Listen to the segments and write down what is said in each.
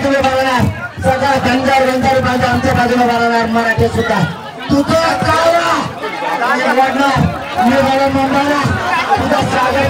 बाजूला बनवणार, सगळा गंजार बाजू आमच्या बाजूला बनवणार मराठी सुद्धा. तुझं कावळा वाढणार मी बघा मुंबईला तुझा सागर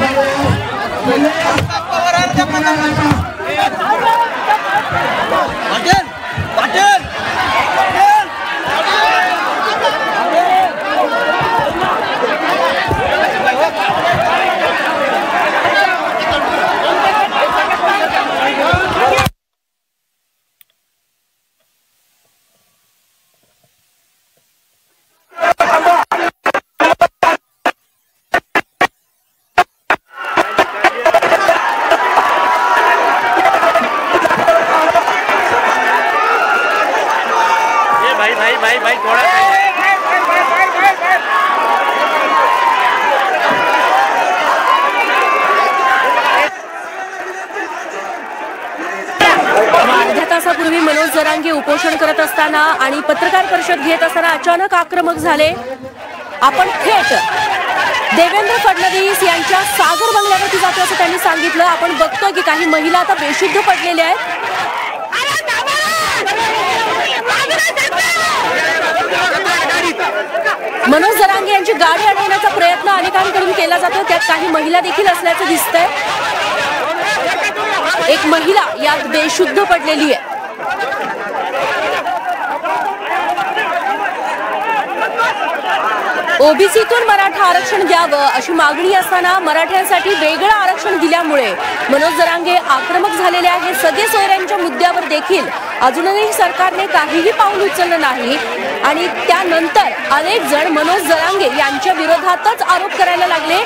भाई थोड़ा अर्ध्या तासापूर्वी मनोज जरांगे उपोषण करत असताना आणि पत्रकार परिषद घेत असताना अचानक आक्रमक झाले. आपण थेट देवेंद्र फडणवीस यांच्या सागर बंगल्यावरती जातो असं त्यांनी सांगितलं. आपण बघतोय की काही महिला आता बेशुद्ध पडलेल्या आहेत. मनोज जरांगे यांची गाडी अडवण्याचा प्रयत्न अनेकांकडून केला जातो. त्यात काही महिला देखील असल्याचं दिसतंय. एक महिला यात बेशुद्ध पडलेली आहे. ओबीसीतून मराठा आरक्षण द्यावं अशी मागणी असताना मराठ्यांसाठी वेगळं आरक्षण दिल्यामुळे मनोज जरांगे आक्रमक झालेले आहेत. सगळे सोयऱ्यांच्या मुद्द्यावर देखील अजूनही सरकारने काहीही पाऊल उचललं नाही आणि त्यानंतर अनेक जण मनोज जरांगे यांच्या विरोधातच आरोप करायला लागले.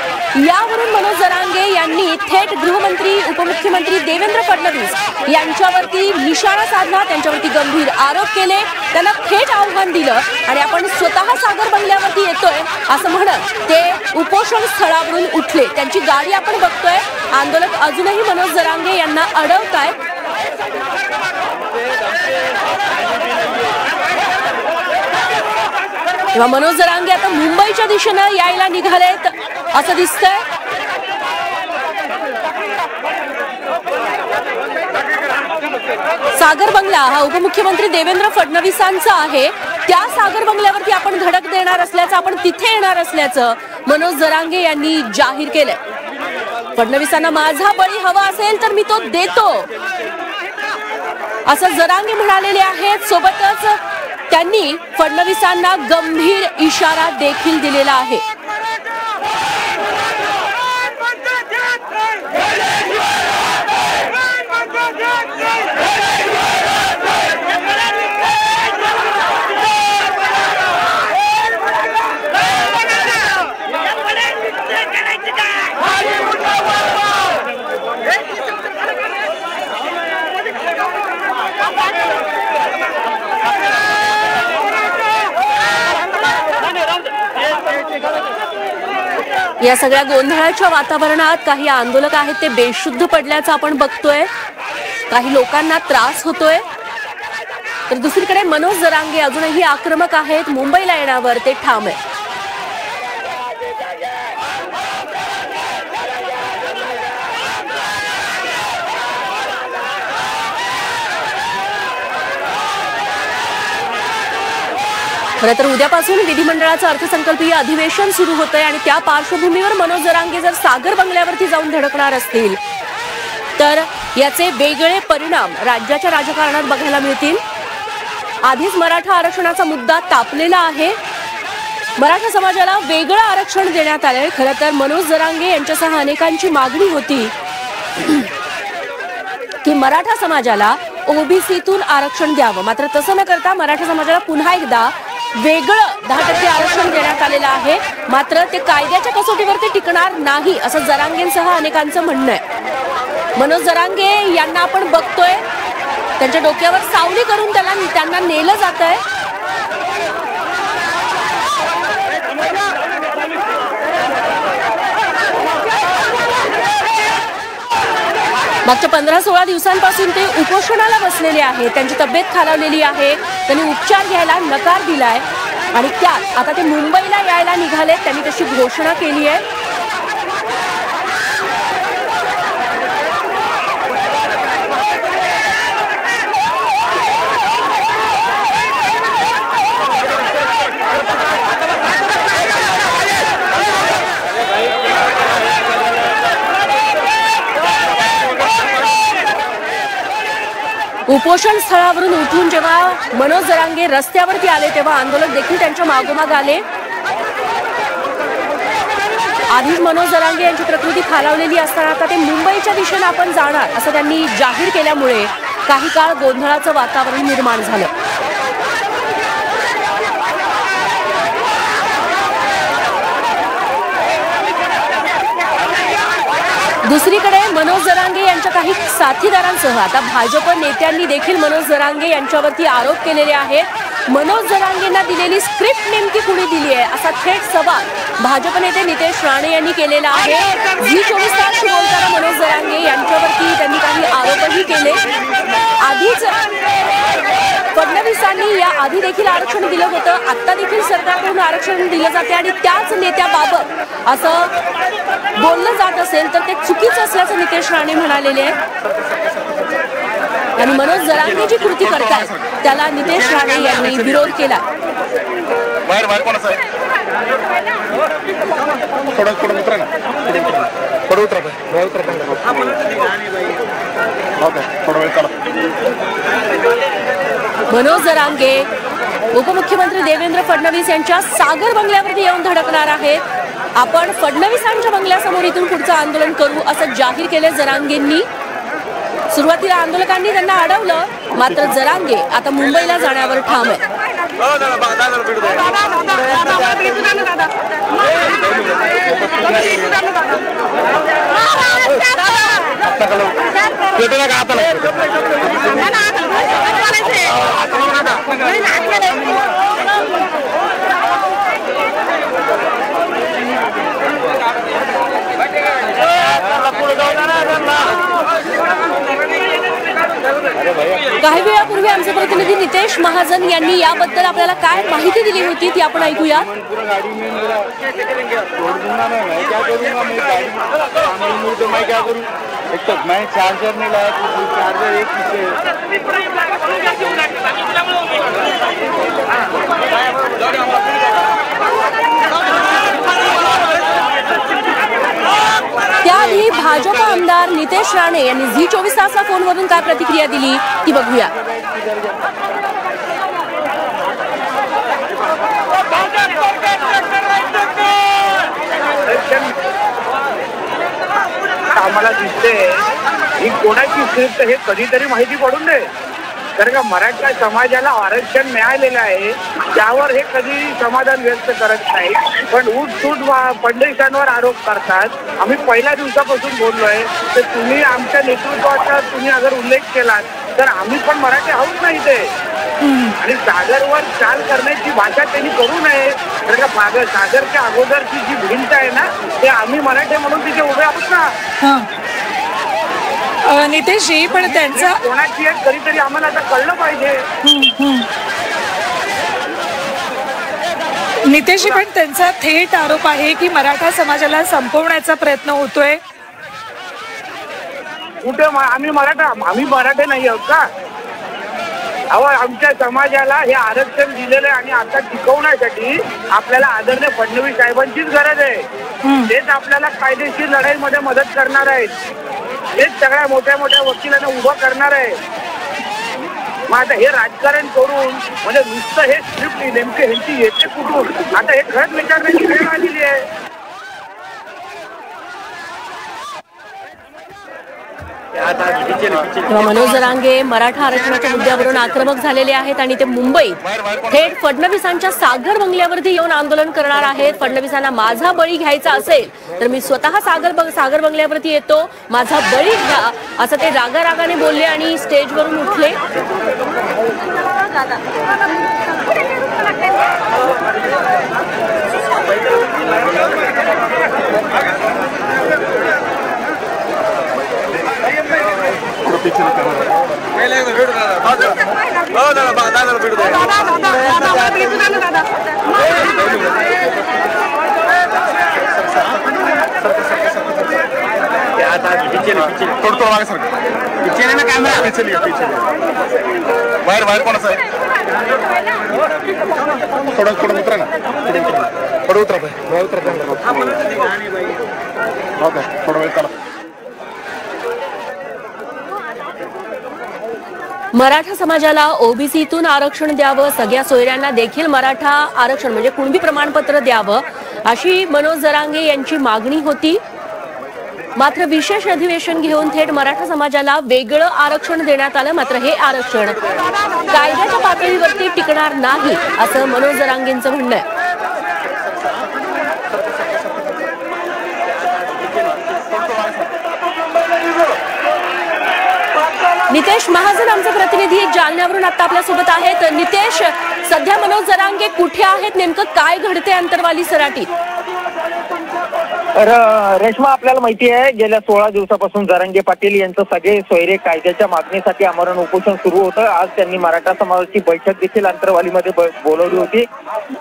यावरून मनोज जरांगे यांनी थेट गृहमंत्री उपमुख्यमंत्री देवेंद्र फडणवीस यांच्यावरती निशाणा साधला. त्यांच्यावरती गंभीर आरोप केले. त्यांना थेट आव्हान दिलं आणि आपण स्वतः सागर बंगल्यावरती येतोय असं म्हणत ते उपोषण स्थळावरून उठले. त्यांची गाडी आपण बघतोय. आंदोलक अजूनही मनोज जरांगे यांना अडवतायत. तेव्हा मनोज जरांगे आता मुंबईच्या दिशेनं यायला निघालेत असं दिसतंय. सागर बंगला हा उपमुख्यमंत्री देवेंद्र फडणवीसांचा आहे. त्या सागर बंगल्यावरती आपण धडक देणार असल्याचं, आपण तिथे येणार असल्याचं मनोज जरांगे यांनी जाहीर केलंय. फडणवीसांना माझा बळी हवा असेल तर मी तो देतो असं जरांगे म्हणालेले आहेत. सोबतच त्यांनी फडणवीसांना गंभीर इशारा देखील दिलेला आहे. या सगळ्या गोंधळाच्या वातावरणात काही आंदोलक आहेत ते बेशुद्ध पडल्याचं आपण बघतोय. काही लोकांना त्रास होतोय. तर दुसरीकडे मनोज जरांगे अजूनही आक्रमक आहेत. मुंबईला येण्यावर ते ठाम आहे. खरं तर उद्यापासून विधिमंडळाचं अर्थसंकल्पीय अधिवेशन सुरू होतंय आणि त्या पार्श्वभूमीवर मनोज जरांगे जर सागर बंगल्यावरती जाऊन धडकणार असतील तर याचे वेगळे परिणाम राज्याच्या राजकारणात बघायला मिळतील. आधीच मराठा आरक्षणाचा मुद्दा तापलेला आहे. मराठा समाजाला वेगळं आरक्षण देण्यात आलंय. खरं तर मनोज जरांगे यांच्यासह अनेकांची मागणी होती की मराठा समाजाला ओबीसीतून आरक्षण द्यावं. मात्र तसं न करता मराठा समाजाला पुन्हा एकदा वेगळं 10% आरक्षण देण्यात आलेलं आहे. मात्र ते कायद्याच्या कसोटीवरती टिकणार नाही असं जरांगेंसह अनेकांचं म्हणणं आहे. मनोज जरांगे यांना आपण बघतोय. त्यांच्या डोक्यावर सावली करून त्यांना नेलं जात आहे. मागच्या 15-16 दिवसांपासून ते उपोषणाला बसलेले आहेत. त्यांची तब्येत खालावलेली आहे. त्यांनी उपचार घ्यायला नकार दिलाय आणि त्यात आता ते मुंबईला यायला निघाले. त्यांनी तशी घोषणा केली आहे. उपोषण स्थळावरून उठून जेव्हा मनोज जरांगे रस्त्यावरती आले तेव्हा आंदोलक देखील त्यांच्या मागोमाग आले। आधीच मनोज जरांगे यांची प्रकृती खालावलेली असताना आता ते मुंबईच्या दिशेने आपण जाणार असं त्यांनी जाहीर केल्यामुळे काही काळ गोंधळाचं वातावरण निर्माण झालं। दुसरीकडे मनोज जरांगे यांच्या काही साथीदारांसह आता भाजप नेत्यांनी देखील मनोज जरांगे यांच्यावरती आरोप केलेले आहेत। मनोज जरांगेंना दिलेली स्क्रिप्ट नेमकी कुणी दिली आहे असा थेट सवाल भाजप नेते नितेश राणे यांनी केलेला आहे। झी24 तासशी बोलताना मनोज जरांगे यांच्यावरती त्यांनी काही आरोपही केले। आधीच फडणवीसांनी या आधी देखील आरक्षण दिलं होतं, आता देखील सरकारकडून आरक्षण दिलं जाते आणि त्याच नेत्याबाबत असं बोललं जात असेल तर ते चुकीचं असल्याचं नितेश राणे म्हणालेले आहेत। आणि मनोज जरांगे जी कृती करतात त्याला नितेश राणे यांनी विरोध केला। मनोज जरांगे उपमुख्यमंत्री देवेंद्र फडणवीस यांच्या सागर बंगल्यावरती येऊन धडकणार आहेत। आपण फडणवीसांच्या बंगल्यासमोर इथून पुढचं आंदोलन करू असं जाहीर केले जरांगेंनी। सुरुवातीला आंदोलकांनी त्यांना अडवलं, मात्र जरांगे आता मुंबईला जाण्यावर ठाम आहे। काही वेळापूर्वी आमचे प्रतिनिधी नितेश महाजन यांनी याबद्दल आपल्याला काय माहिती दिली होती ती आपण ऐकूया। मैं चार्जर नहीं लाया, चार्जर एक त्याआधी भाजप आमदार नितेश राणे यांनी झी24 तासला फोनवरून काय प्रतिक्रिया दिली ती बघूया। आम्हाला दिसते ही कोणाची स्क्रिप्ट हे कधीतरी माहिती पडून दे, कारण का मराठा समाजाला आरक्षण मिळालेलं आहे त्यावर हे कधी समाधान व्यक्त करत नाही, पण उठसूट फडणवीसांवर आरोप करतात। आम्ही पहिल्या दिवसापासून बोललोय तर तुम्ही आमच्या नेतृत्वाचा तुम्ही अगर उल्लेख केलात तर आम्ही पण मराठी आहोत नाही ते, आणि सागरवर चाल करण्याची भाषा त्यांनी करू नये, कारण का सागरच्या अगोदरची जी भिंत आहे ना ते आम्ही मराठी म्हणून तिथे उभे आहोत ना। नितेशजी पण त्यांचा कोणाची एक कधीतरी आम्हाला आता कळलं पाहिजे। नितेशजी पण त्यांचा थेट आरोप आहे की मराठा समाजाला संपवण्याचा प्रयत्न होतोय। कुठे आम्ही मराठे नाही आहोत का? अहो आमच्या समाजाला हे आरक्षण दिलेलं आहे आणि आता टिकवण्यासाठी आपल्याला आदरणीय फडणवीस साहेबांचीच गरज आहे। तेच आपल्याला कायदेशीर लढाईमध्ये मदत करणार आहेत, तेच सगळ्या मोठ्या मोठ्या वकिलांना उभं करणार आहे। मग आता हे राजकारण करून म्हणजे नुसतं हे स्क्रिप्ट नेमके ह्यांची येते कुठून, आता हे खरंच विचारण्याची वेळ आलेली आहे। मनोज जरांगे मराठा आरक्षणाच्या मुद्द्यावरून आक्रमक झालेले आहेत आणि ते मुंबईत थेट फडणवीसांच्या सागर बंगल्यावरती येऊन आंदोलन करणार आहेत। फडणवीसांना माझा बळी घ्यायचा असेल तर मी स्वतः सागर बंगल्यावरती येतो, माझा बळी घ्या असं ते रागारागाने बोलले आणि स्टेजवरून उठले। पीछे ना कैमरा पीछे वायर कौन सा है? थोड़ा उतरा ना, थोड़ा उतरा भाई, थोड़ा वेट करो। मराठा समाजाला ओबीसीतून आरक्षण द्यावं, सगळ्या सोयऱ्यांना देखील मराठा आरक्षण म्हणजे कुणबी प्रमाणपत्र द्यावं अशी मनोज जरांगे यांची मागणी होती. मात्र विशेष अधिवेशन घेऊन थेट मराठा समाजाला वेगळं आरक्षण देण्यात आलं. मात्र हे आरक्षण कायद्याच्या पातळीवरती टिकणार नाही असं मनोज जरांगेंचं म्हणणं आहे. नितेश महाजन आमचे प्रतिनिधी जालन्यावरून आता आपल्या सोबत आहेत. नितेश, सध्या मनोज जरांगे कुठे आहेत, नेमकं काय घडते अंतरवाली सराटीत? रेश्मा, आपल्याला माहिती आहे गेल्या 16 दिवसापासून जरांगे पाटील यांचं सगळे सोयरे कायद्याच्या मागणीसाठी आमरण उपोषण सुरू होतं. आज त्यांनी मराठा समाजाची बैठक देखील अंतरवालीमध्ये बोलवली होती.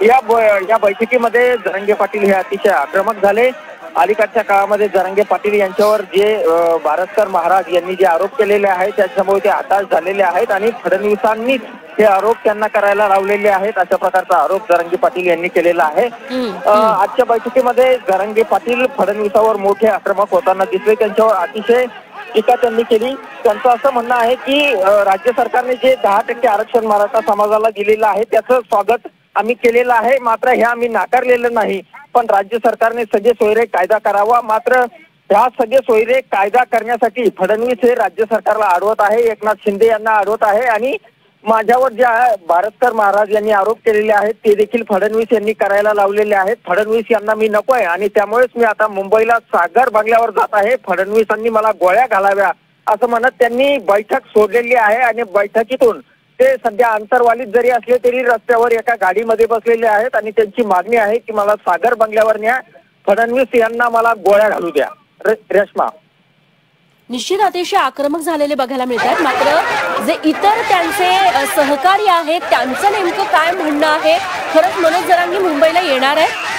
या बैठकीमध्ये जरांगे पाटील हे अतिशय आक्रमक झाले. अलीकडच्या काळामध्ये जरांगे पाटील यांच्यावर जे भारतकर महाराज यांनी जे आरोप केलेले आहेत त्याच्यामुळे ते हताश झालेले आहेत आणि फडणवीसांनीच हे आरोप त्यांना करायला लावलेले आहेत अशा प्रकारचा आरोप जरांगे पाटील यांनी केलेला आहे. आजच्या बैठकीमध्ये जरांगे पाटील फडणवीसावर मोठे आक्रमक होताना दिसले. त्यांच्यावर अतिशय टीका त्यांनी केली. त्यांचं असं म्हणणं आहे की राज्य सरकारने जे 10% आरक्षण मराठा समाजाला दिलेलं आहे त्याचं स्वागत आम्ही केलेलं आहे, मात्र हे आम्ही नाकारलेलं नाही. पण राज्य सरकारने सगळे सोयरे कायदा करावा. मात्र ह्या सगळे सोयरे कायदा करण्यासाठी फडणवीस हे राज्य सरकारला अडवत आहे, एकनाथ शिंदे यांना अडवत आहे आणि माझ्यावर जे भारतकर महाराज यांनी आरोप केलेले आहेत ते देखील फडणवीस यांनी करायला लावलेले आहेत. फडणवीस यांना मी नको आहे आणि त्यामुळेच मी आता मुंबईला सागर बंगल्यावर जात आहे. फडणवीसांनी मला गोळ्या घालाव्या असं म्हणत त्यांनी बैठक सोडलेली आहे आणि बैठकीतून ते सध्या अंतरवालीत जरी असले तरी रस्त्यावर एका गाडीमध्ये बसलेले आहेत आणि त्यांची मागणी आहे की मला सागर बंगल्यावर न्या, फडणवीस यांना मला गोळ्या घालू द्या. रेश्मा, निश्चित अतिशय आक्रमक झालेले बघायला मिळतात. मात्र जे इतर त्यांचे सहकारी आहेत त्यांचं नेमकं काय म्हणणं आहे? खरंच मनोज जरांगे मुंबईला येणार आहे?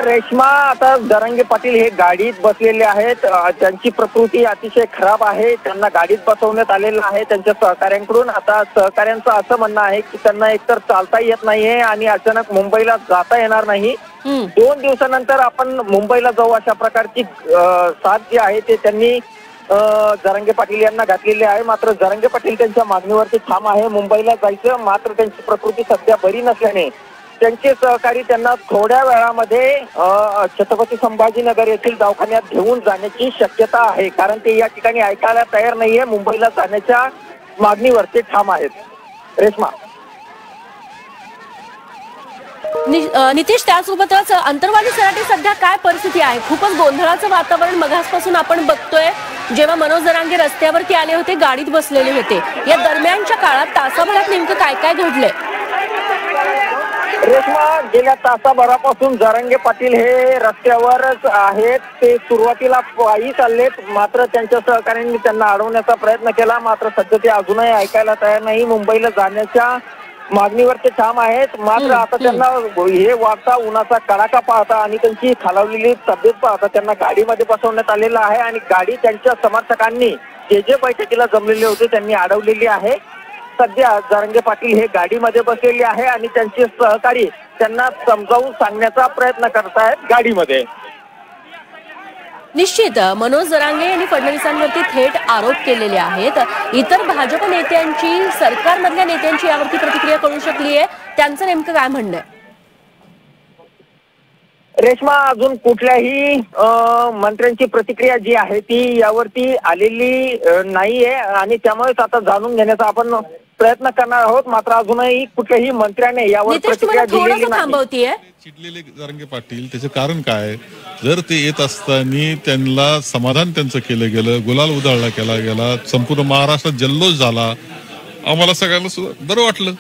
रेश्मा, आता जरांगे पाटील हे गाडीत बसलेले आहेत. त्यांची प्रकृती अतिशय खराब आहे. त्यांना गाडीत बसवण्यात आलेलं आहे त्यांच्या सहकाऱ्यांकडून. आता सहकाऱ्यांचं असं म्हणणं आहे की त्यांना एकतर चालता येत नाहीये आणि अचानक मुंबईला जाता येणार नाही. 2 दिवसानंतर आपण मुंबईला जाऊ अशा प्रकारची साथ जी आहे ते त्यांनी जरांगे पाटील यांना घातलेली आहे. मात्र जरांगे पाटील त्यांच्या मागणीवरती ठाम आहे मुंबईला जायचं. मात्र त्यांची प्रकृती सध्या बरी नसल्याने त्यांचे सहकारी त्यांना थोड्या वेळामध्ये छत्रपती संभाजीनगर येथील दवाखान्यात घेऊन जाण्याची शक्यता आहे, कारण ते या ठिकाणी ऐकायला तयार नाहीये. मुंबईला जाण्याच्या मागणीवरती ठाम आहेत. रेश्मा, नितेश, त्यासोबतच अंतरवाली सराटी सध्या काय परिस्थिती आहे? खूपच गोंधळाचं वातावरण मगासपासून आपण बघतोय. जेव्हा मनोज जरांगे रस्त्यावरती आले होते, गाडीत बसलेले होते, या दरम्यानच्या काळात तासाभरात नेमकं काय काय घडलंय? रेश्मा, गेल्या तासाभरापासून जरांगे पाटील हे रस्त्यावरच आहेत. ते सुरुवातीला पायी चाललेत, मात्र त्यांच्या सहकाऱ्यांनी त्यांना अडवण्याचा प्रयत्न केला. मात्र सध्या ते अजूनही ऐकायला तयार नाही. मुंबईला जाण्याच्या मागणीवर ते ठाम आहेत. मात्र आता त्यांना हे वागता उन्हाचा कडाका पाहता आणि त्यांची खालावलेली तब्येत पाहता त्यांना गाडीमध्ये बसवण्यात आलेलं आहे आणि गाडी त्यांच्या समर्थकांनी जे बैठकीला जमलेले होते त्यांनी अडवलेली आहे. सध्या जरांगे पाटील हे गाडीमध्ये बसलेले आहे आणि त्यांचे सहकारी त्यांना समजावून सांगण्याचा प्रयत्न करतायत गाडीमध्ये. निश्चित मनोज जरांगे यांनी फडणवीसांवरती थेट आरोप केलेले आहेत. इतर भाजप नेत्यांची, सरकारमधल्या नेत्यांची यावरती प्रतिक्रिया कळू शकली आहे. त्यांचं नेमकं काय म्हणणं आहे? रेश्मा, अजून कुठल्याही मंत्र्यांची प्रतिक्रिया जी आहे ती यावरती आलेली नाहीये आणि त्यामुळेच आता जाणून घेण्याचा आपण प्रयत्न करणार आहोत. मात्र अजूनही कुठल्याही मंत्र्याने यावर प्रतिक्रिया दिलेली नाही. चिडलेले जरांगे पाटील, त्याचं कारण काय? जर ते येत असताना त्यांना समाधान त्यांचं केलं गेलं, गुलाल उधळला केला गेला, संपूर्ण महाराष्ट्रात जल्लोष झाला, आम्हाला सगळ्यांना सुद्धा बरं वाटलं.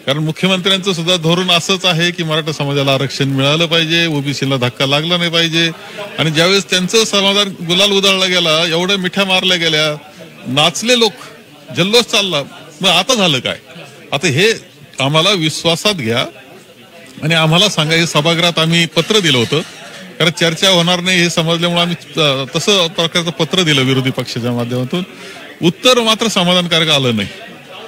कारण मुख्यमंत्र्यांचं सुद्धा धोरण असंच आहे की मराठा समाजाला आरक्षण मिळालं पाहिजे, ओबीसीला धक्का लागला नाही पाहिजे. आणि ज्यावेळेस त्यांचं समाधान गुलाल उधळला गेला, एवढ्या मिठ्या मारल्या गेल्या, नाचले लोक, जल्लोष चालला, मग आता झालं काय? आता हे आम्हाला विश्वासात घ्या आणि आम्हाला सांगा. हे सभागृहात आम्ही पत्र दिलं होतं, कारण चर्चा होणार नाही हे समजल्यामुळे आम्ही तसं प्रकारचं पत्र दिलं विरोधी पक्षाच्या माध्यमातून. उत्तर मात्र समाधानकारक आलं नाही.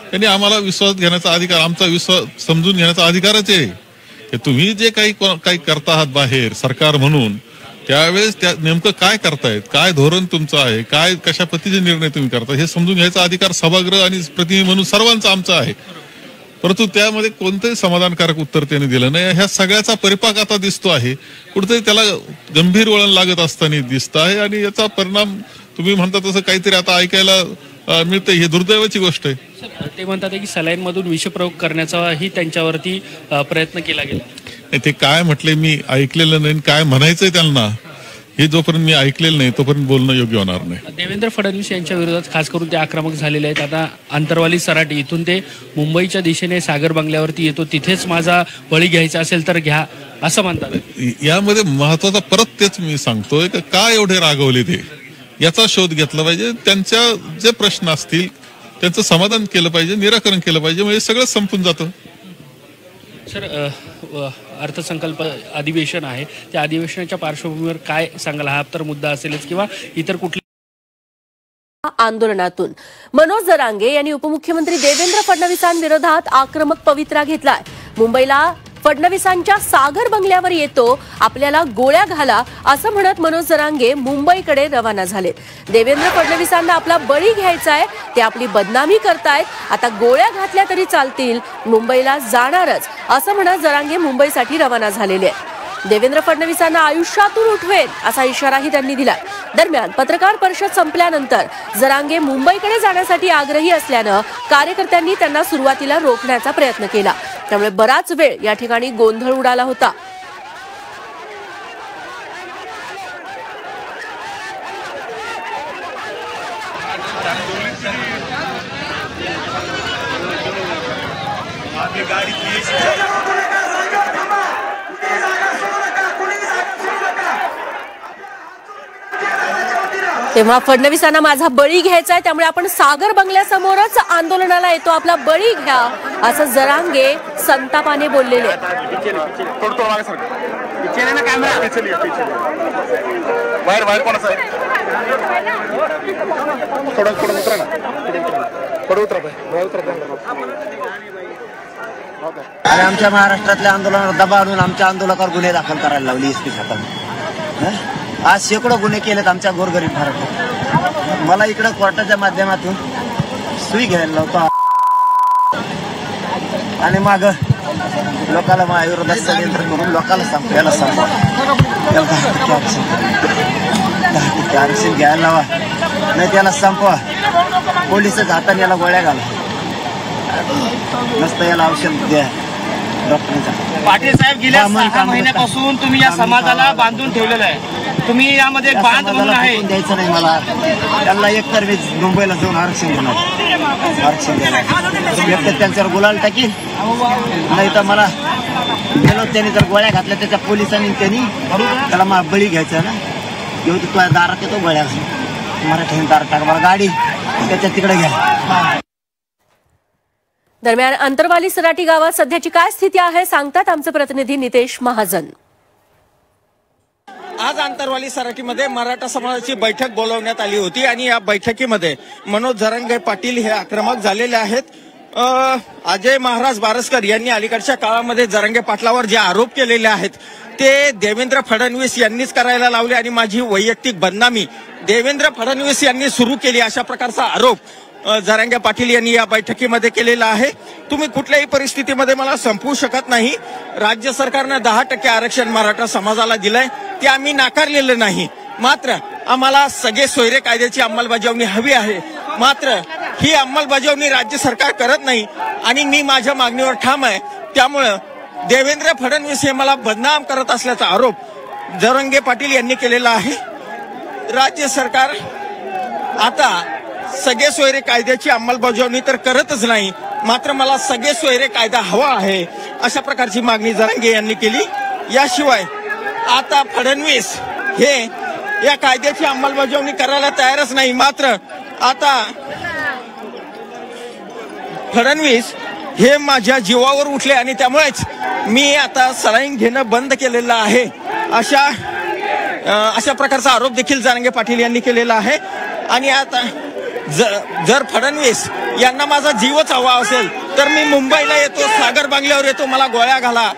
त्यांनी आम्हाला विश्वास घेण्याचा अधिकार, आमचा विश्वास समजून घेण्याचा अधिकारच आहे की तुम्ही जे काही करता आहात बाहेर सरकार म्हणून, त्यावेळेस त्या नेमकं काय करतायत, काय धोरण तुमचं आहे, काय कशा पद्धतीचे निर्णय तुम्ही करता हे समजून घ्यायचा अधिकार सभागृह आणि प्रतिनिधी म्हणून सर्वांचा आमचा आहे. परंतु त्यामध्ये कोणतंही समाधानकारक उत्तर त्यांनी दिलं नाही. ह्या सगळ्याचा परिपाक आता दिसतो आहे, कुठेतरी त्याला गंभीर वळण लागत असताना दिसत आहे आणि याचा परिणाम तुम्ही म्हणता तसं काहीतरी आता ऐकायला मिळतं. ही दुर्दैवाची गोष्ट आहे. ते म्हणतात की सलाईन मधून विषप्रयोग करण्याचाही त्यांच्यावरती प्रयत्न केला गेला. ते काय म्हटले मी ऐकलेलं नाही, काय म्हणायचंय त्यांना हे जोपर्यंत मी ऐकलेलं नाही तोपर्यंत बोलणं योग्य होणार नाही. देवेंद्र फडणवीस यांच्या विरोधात खास करून ते आक्रमक झालेले आहेत. आता आंतरवाली सराटी इथून ते मुंबईच्या दिशेने सागर बंगल्यावरती येतो, तिथेच माझा बळी घ्यायचा असेल तर घ्या असं म्हणतात. यामध्ये महत्वाचा परत तेच मी सांगतोय की का एवढे रागवले ते याचा शोध घेतला पाहिजे. त्यांच्या जे प्रश्न असतील त्यांचं समाधान केलं पाहिजे, निराकरण केलं पाहिजे, म्हणजे सगळं संपून जातं. सर, अर्थसंकल्प अधिवेशन आहे, त्या अधिवेशनाच्या पार्श्वभूमीवर काय सांगाल? हा तर मुद्दा असेलच किंवा इतर कुठल्या आंदोलनातून मनोज जरांगे यांनी उपमुख्यमंत्री देवेंद्र फडणवीसांविरोधात आक्रमक पवित्रा घेतलाय. मुंबईला फडणवीसांच्या सागर बंगल्यावर येतो, आपल्याला गोळ्या घाला असं म्हणत मनोज जरांगे मुंबईकडे रवाना झालेत. देवेंद्र फडणवीसांना आपला बळी घ्यायचाय, ते आपली बदनामी करतायत, आता गोळ्या घातल्या तरी चालतील, मुंबईला जाणारच असं म्हणत जरांगे मुंबईसाठी रवाना झालेले आहेत. देवेंद्र फडणवीसांना आयुष्यातून उठवेल असा इशाराही त्यांनी दिलाय. दरम्यान पत्रकार परिषद संपल्यानंतर जरांगे मुंबईकडे जाण्यासाठी आग्रही असल्यानं कार्यकर्त्यांनी त्यांना सुरुवातीला रोखण्याचा प्रयत्न केला. त्यामुळे बराच वेळ या ठिकाणी गोंधळ उडाला होता. तेव्हा फडणवीसांना माझा बळी घ्यायचा आहे, त्यामुळे आपण सागर बंगल्यासमोरच आंदोलनाला येतो, आपला बळी घ्या असं जरांगे संतापाने बोललेले. आणि आमच्या महाराष्ट्रातल्या आंदोलनावर दबाव आणून आमच्या आंदोलकावर गुन्हे दाखल करायला लावली एसपी खात्याने. आज शेकडो गुन्हे केलेत आमच्या गोरगरीब भारतात. मला इकडं कोर्टाच्या माध्यमातून सुई घ्यायला लावतो आणि माग लोकांना माझ्याविरोधात षडयंत्र करून लोकांना संपवायला सांगतो. 10% आरक्षण घ्यायला लावा, नाही त्याला संपवा. पोलिसच हाताने याला गोळ्या घाला, नसतं याला औषध द्या डॉक्टरचा. पाटील साहेब, गेल्या 6 महिन्यापासून तुम्ही या समाजाला बांधून ठेवलेलं आहे. तुम्ही यामध्ये एक बांध म्हणून आहे. द्यायचं नाही मला. त्यांना एकतर मी मुंबईला जाऊन आरक्षण घेणार, आरक्षण देणार. एकतर त्यांच्यावर गुलाल टाकीन, नाही तर मला गेलो त्यांनी जर गोळ्या घातल्या त्याच्या पोलिसांनी त्यांनी त्याला मला बळी घ्यायचा ना, येऊ तुझ्या दारात येतो गोळ्या मराठी दारात टाका, मला गाडी त्याच्या तिकडे घ्या. दरम्यान अंतरवाली सराटी गावात सध्याची काय स्थिती आहे सांगतात आमचे प्रतिनिधी नितेश महाजन. आज अंतरवाली सराटीमध्ये मराठा समाजाची बैठक बोलवण्यात आली होती आणि या बैठकीमध्ये मनोज जरांगे पाटील हे आक्रमक झालेले आहेत. अजय महाराज बारसकर यांनी अलीकडच्या काळामध्ये जरांगे पाटलावर जे आरोप केलेले आहेत ते देवेंद्र फडणवीस यांनीच करायला लावले आणि माझी वैयक्तिक बदनामी देवेंद्र फडणवीस यांनी सुरू केली, अशा प्रकारचा आरोप जरांगे पाटील यांनी या बैठकीमध्ये केलेला आहे. तुम्ही कुठल्याही परिस्थितीमध्ये मला संपवू शकत नाही. राज्य सरकारनं 10% आरक्षण मराठा समाजाला दिलंय, ते आम्ही नाकारलेलं नाही. मात्र आम्हाला सगळे सोयरे कायद्याची अंमलबजावणी हवी आहे. मात्र ही अंमलबजावणी राज्य सरकार करत नाही आणि मी माझ्या मागणीवर ठाम आहे. त्यामुळं देवेंद्र फडणवीस हे मला बदनाम करत असल्याचा आरोप जरांगे पाटील यांनी केलेला आहे. राज्य सरकार आता सगळे सोयरे कायद्याची अंमलबजावणी तर करतच नाही, मात्र मला सगळे सोयरे कायदा हवा आहे अशा प्रकारची मागणी जरांगे यांनी केली. याशिवाय आता फडणवीस हे या कायद्याची अंमलबजावणी करायला तयारच नाही. मात्र आता फडणवीस हे माझ्या जीवावर उठले आणि त्यामुळेच मी आता सलाईन घेणं बंद केलेलं आहे अशा प्रकारचा आरोप देखील जरांगे पाटील यांनी केलेला आहे. आणि आता जर फडणवीस यांना माझा जीवच हवा असेल तर मी मुंबईला येतो, सागर बंगल्यावर येतो, मला गोळ्या घाला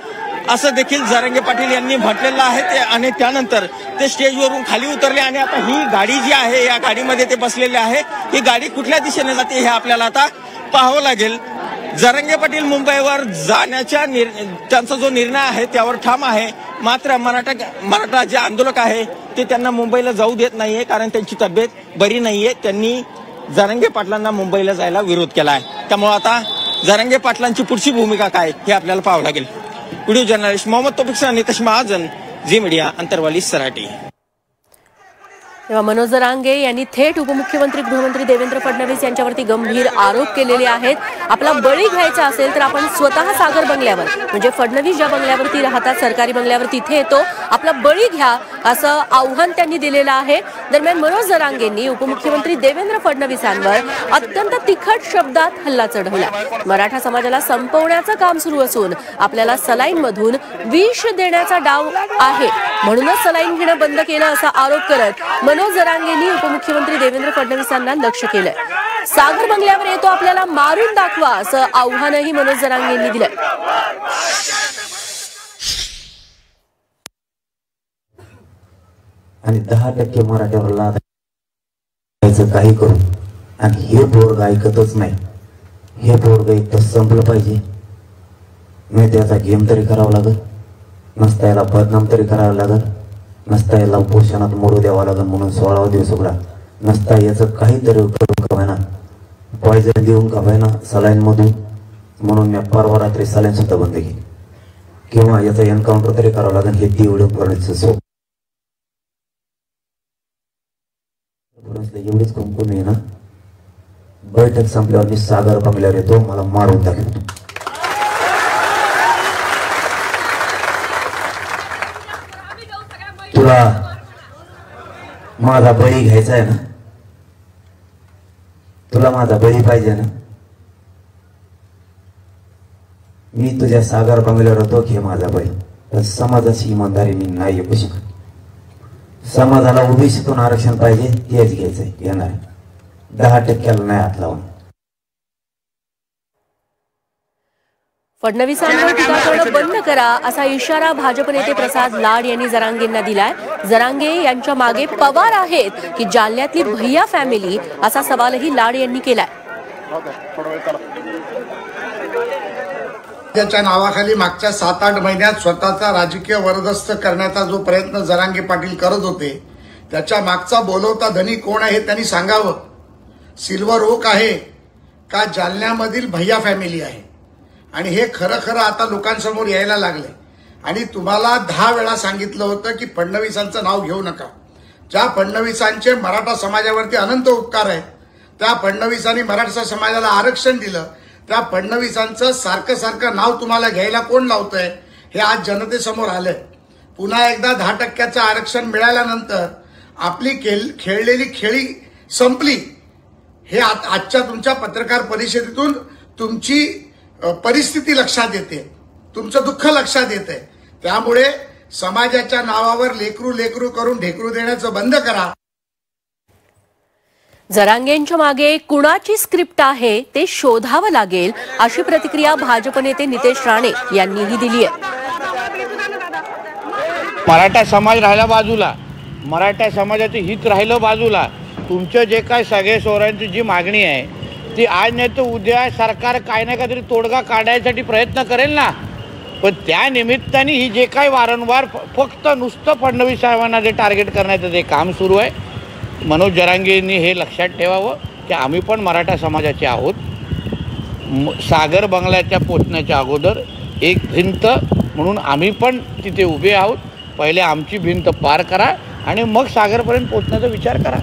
असं देखील जरांगे पाटील यांनी म्हटलेलं आहे आणि त्यानंतर ते स्टेजवरून खाली उतरले आणि आता ही गाडी जी आहे या गाडीमध्ये ते बसलेले आहे. ही गाडी कुठल्या दिशेने जाते हे आपल्याला आता पाहावं लागेल. जरांगे पाटील मुंबईवर जाण्याच्या त्यांचा जो निर्णय आहे त्यावर ठाम आहे. मात्र मराठा जे आंदोलक आहे ते त्यांना मुंबईला जाऊ देत नाहीये कारण त्यांची तब्येत बरी नाहीये. त्यांनी जरांगे पाटलांना मुंबईला जायला विरोध केला आहे. त्यामुळे आता जरांगे पाटलांची पुढची भूमिका काय हे आपल्याला पाहावं लागेल. Video journalist Mohammad Taufiq Nitesh Mahajan, Zee Media, Antarwali, Sarati. तेव्हा मनोज जरांगे यांनी थेट उपमुख्यमंत्री गृहमंत्री देवेंद्र फडणवीस यांच्यावरती गंभीर आरोप केलेले आहेत. आपला बळी घ्यायचा असेल तर आपण स्वतः सागर बंगल्यावर म्हणजे फडणवीस ज्या बंगल्यावरती राहतात सरकारी बंगल्यावर तिथे येतो, आपला बळी घ्या असं आव्हान त्यांनी दिलेलं आहे. दरम्यान मनोज जरांगेंनी उपमुख्यमंत्री देवेंद्र फडणवीसांवर अत्यंत तिखट शब्दात हल्ला चढवला. मराठा समाजाला संपवण्याचं काम सुरू असून आपल्याला सलाईनमधून विष देण्याचा डाव आहे म्हणूनच सलाईन घेणं बंद केलं असा आरोप करत मनोज जरांगेंनी उपमुख्यमंत्री देवेंद्र फडणवीसांना लक्ष्य केलंय. सागर बंगल्यावर येतो, आपल्याला मारून दाखवा असं आव्हानही मनोज जरांगेंनी दिलंय. आणि 10% मराठ्यावर लादायचं काही करू आणि हे पोरग ऐकतच नाही. हे पोरग एक तर संपलं पाहिजे, नाही त्याचा गेम तरी करावा लागत, नसता याला बदनाम तरी करावं लागत, नसता याला उपोषणात मोडू द्यावा लागत म्हणून 16वा दिवस उघडा, नसता याचं काहीतरी करून का व्हायना, पॉयझन देऊन का व्हायना सलाईन मधून, म्हणून मी परवा रात्री सलाईन सुद्धा बंद केली. किंवा याचा एन्काउंटर तरी करावं लागेल. हे तेवढं करण्याचं एवढीच कुंकुम आहे ना. बैठक संपल्यावर मी सागर बंगल्यावर येतो, मला मारून टाकतो. तुला माझा बळी घ्यायचा आहे ना, तुला माझा बळी पाहिजे ना, मी तुझ्या सागर बंगल्यावर होतो घे माझा बळी. तर समाजाची इमानदारीने नाही येऊ शकत. समाजाला ओबीसीतून आरक्षण पाहिजे, तेच घ्यायचंय. येणार 10%ला नाही हात लावून. फडणवीसांवर टीका करणं बंद करा असा इशारा भाजप नेते प्रसाद लाड यांनी जरांगेंना दिलाय. जरांगे यांच्या मागे पवार आहेत की जालन्यातली भैया फॅमिली असा सवालही लाड यांनी केलाय. त्याच्या नावाखाली मागच्या 7-8 महिन्यात स्वतःचा राजकीय वरदस्त करण्याचा जो प्रयत्न जरांगे पाटील करत होते त्याच्या मागचा बोलवता धनी कोण आहे त्यांनी सांगावं. सिल्वर ओक आहे का जालन्यामधील भैया फॅमिली आहे. आणि हे खरं खरं आता लोकांसमोर यायला लागले. आणि तुम्हाला 10 वेळा सांगितलं होतं की फडणवीसांचं नाव घेऊ नका. ज्या फडणवीसांचे मराठा समाजावरती अनंत उपकार आहेत, त्या फडणवीसांनी मराठा समाजाला आरक्षण दिलं, त्या फडणवीसांचं सारखं सारखं नाव तुम्हाला घ्यायला कोण लावतंय हे आज जनतेसमोर आलंय. पुन्हा एकदा 10%चं आरक्षण मिळाल्यानंतर आपली खेळलेली खेळी संपली हे आजच्या तुमच्या पत्रकार परिषदेतून तुमची परिस्थिती लक्षात येते, तुमचं दुःख लक्षात येते. त्यामुळे समाजाच्या नावावर लेकरू लेकरू करून ढेकरू देण्याचं बंद करा. जरांगेंच्या मागे कुणाची स्क्रिप्ट आहे ते शोधावं लागेल अशी प्रतिक्रिया भाजप नेते नितेश राणे यांनीही दिली आहे. मराठा समाज राहिला बाजूला, मराठा समाजाचं हित राहिलं बाजूला. तुमचं जे काय सगळे सोयऱ्यांची जी मागणी आहे ती आज नाही तर उद्या सरकार काय ना काहीतरी तोडगा काढण्यासाठी प्रयत्न करेल ना. पण त्या निमित्ताने ही जे काय वारंवार फक्त नुसतं फडणवीस साहेबांना जे टार्गेट करण्याचं जे काम सुरू आहे, मनोज जरांगेंनी हे लक्षात ठेवावं की आम्ही पण मराठा समाजाचे आहोत. सागर बंगल्याच्या पोचण्याच्या अगोदर एक भिंत म्हणून आम्ही पण तिथे उभे आहोत. पहिले आमची भिंत पार करा आणि मग सागरपर्यंत पोचण्याचा विचार करा.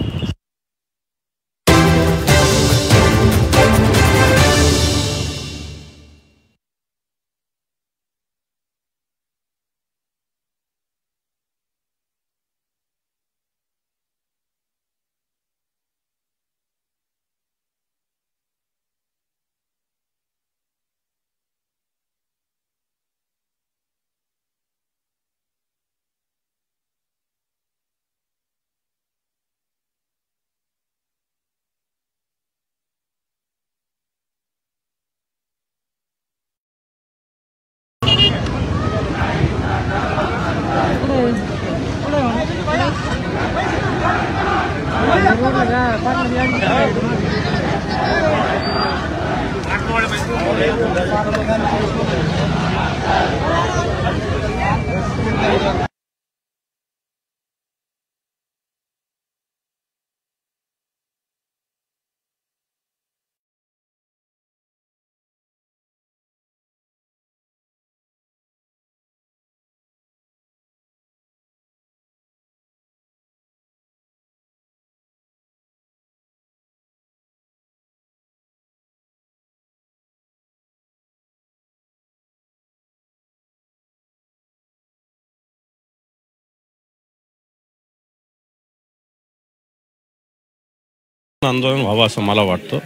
आंदोलन व्हावं असं मला वाटतं.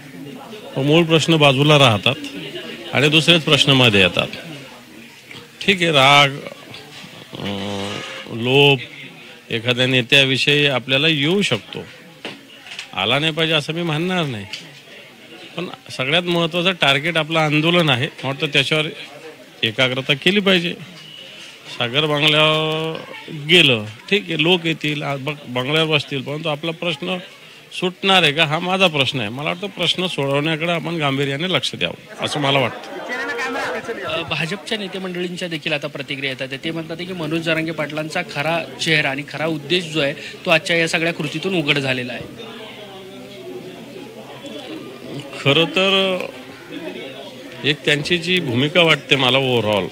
मूळ प्रश्न बाजूला राहतात आणि दुसरेच प्रश्न मध्ये येतात. ठीक आहे, राग लोभ एखाद्या नेत्याविषयी आपल्याला येऊ शकतो, आला नाही पाहिजे असं मी म्हणणार नाही, पण सगळ्यात महत्त्वाचं टार्गेट आपलं आंदोलन आहे. वाटतं त्याच्यावर एकाग्रता केली पाहिजे. सागर बंगल्यावर गेलं, ठीक आहे, लोक येतील, बंगल्यावर बसतील, परंतु आपला प्रश्न सुटणार आहे का हा माझा प्रश्न आहे. मला वाटतं प्रश्न सोडवण्याकडे आपण गांभीर्याने लक्ष द्यावं असं मला वाटतं. भाजपच्या नेते मंडळींच्या देखील आता प्रतिक्रिया येतात. ते म्हणतात की मनोज जरांगे पाटलांचा खरा चेहरा आणि खरा उद्देश जो आहे तो आजच्या या सगळ्या कृतीतून उघड झालेला आहे. खरं तर एक त्यांची जी भूमिका वाटते मला ओव्हरऑल,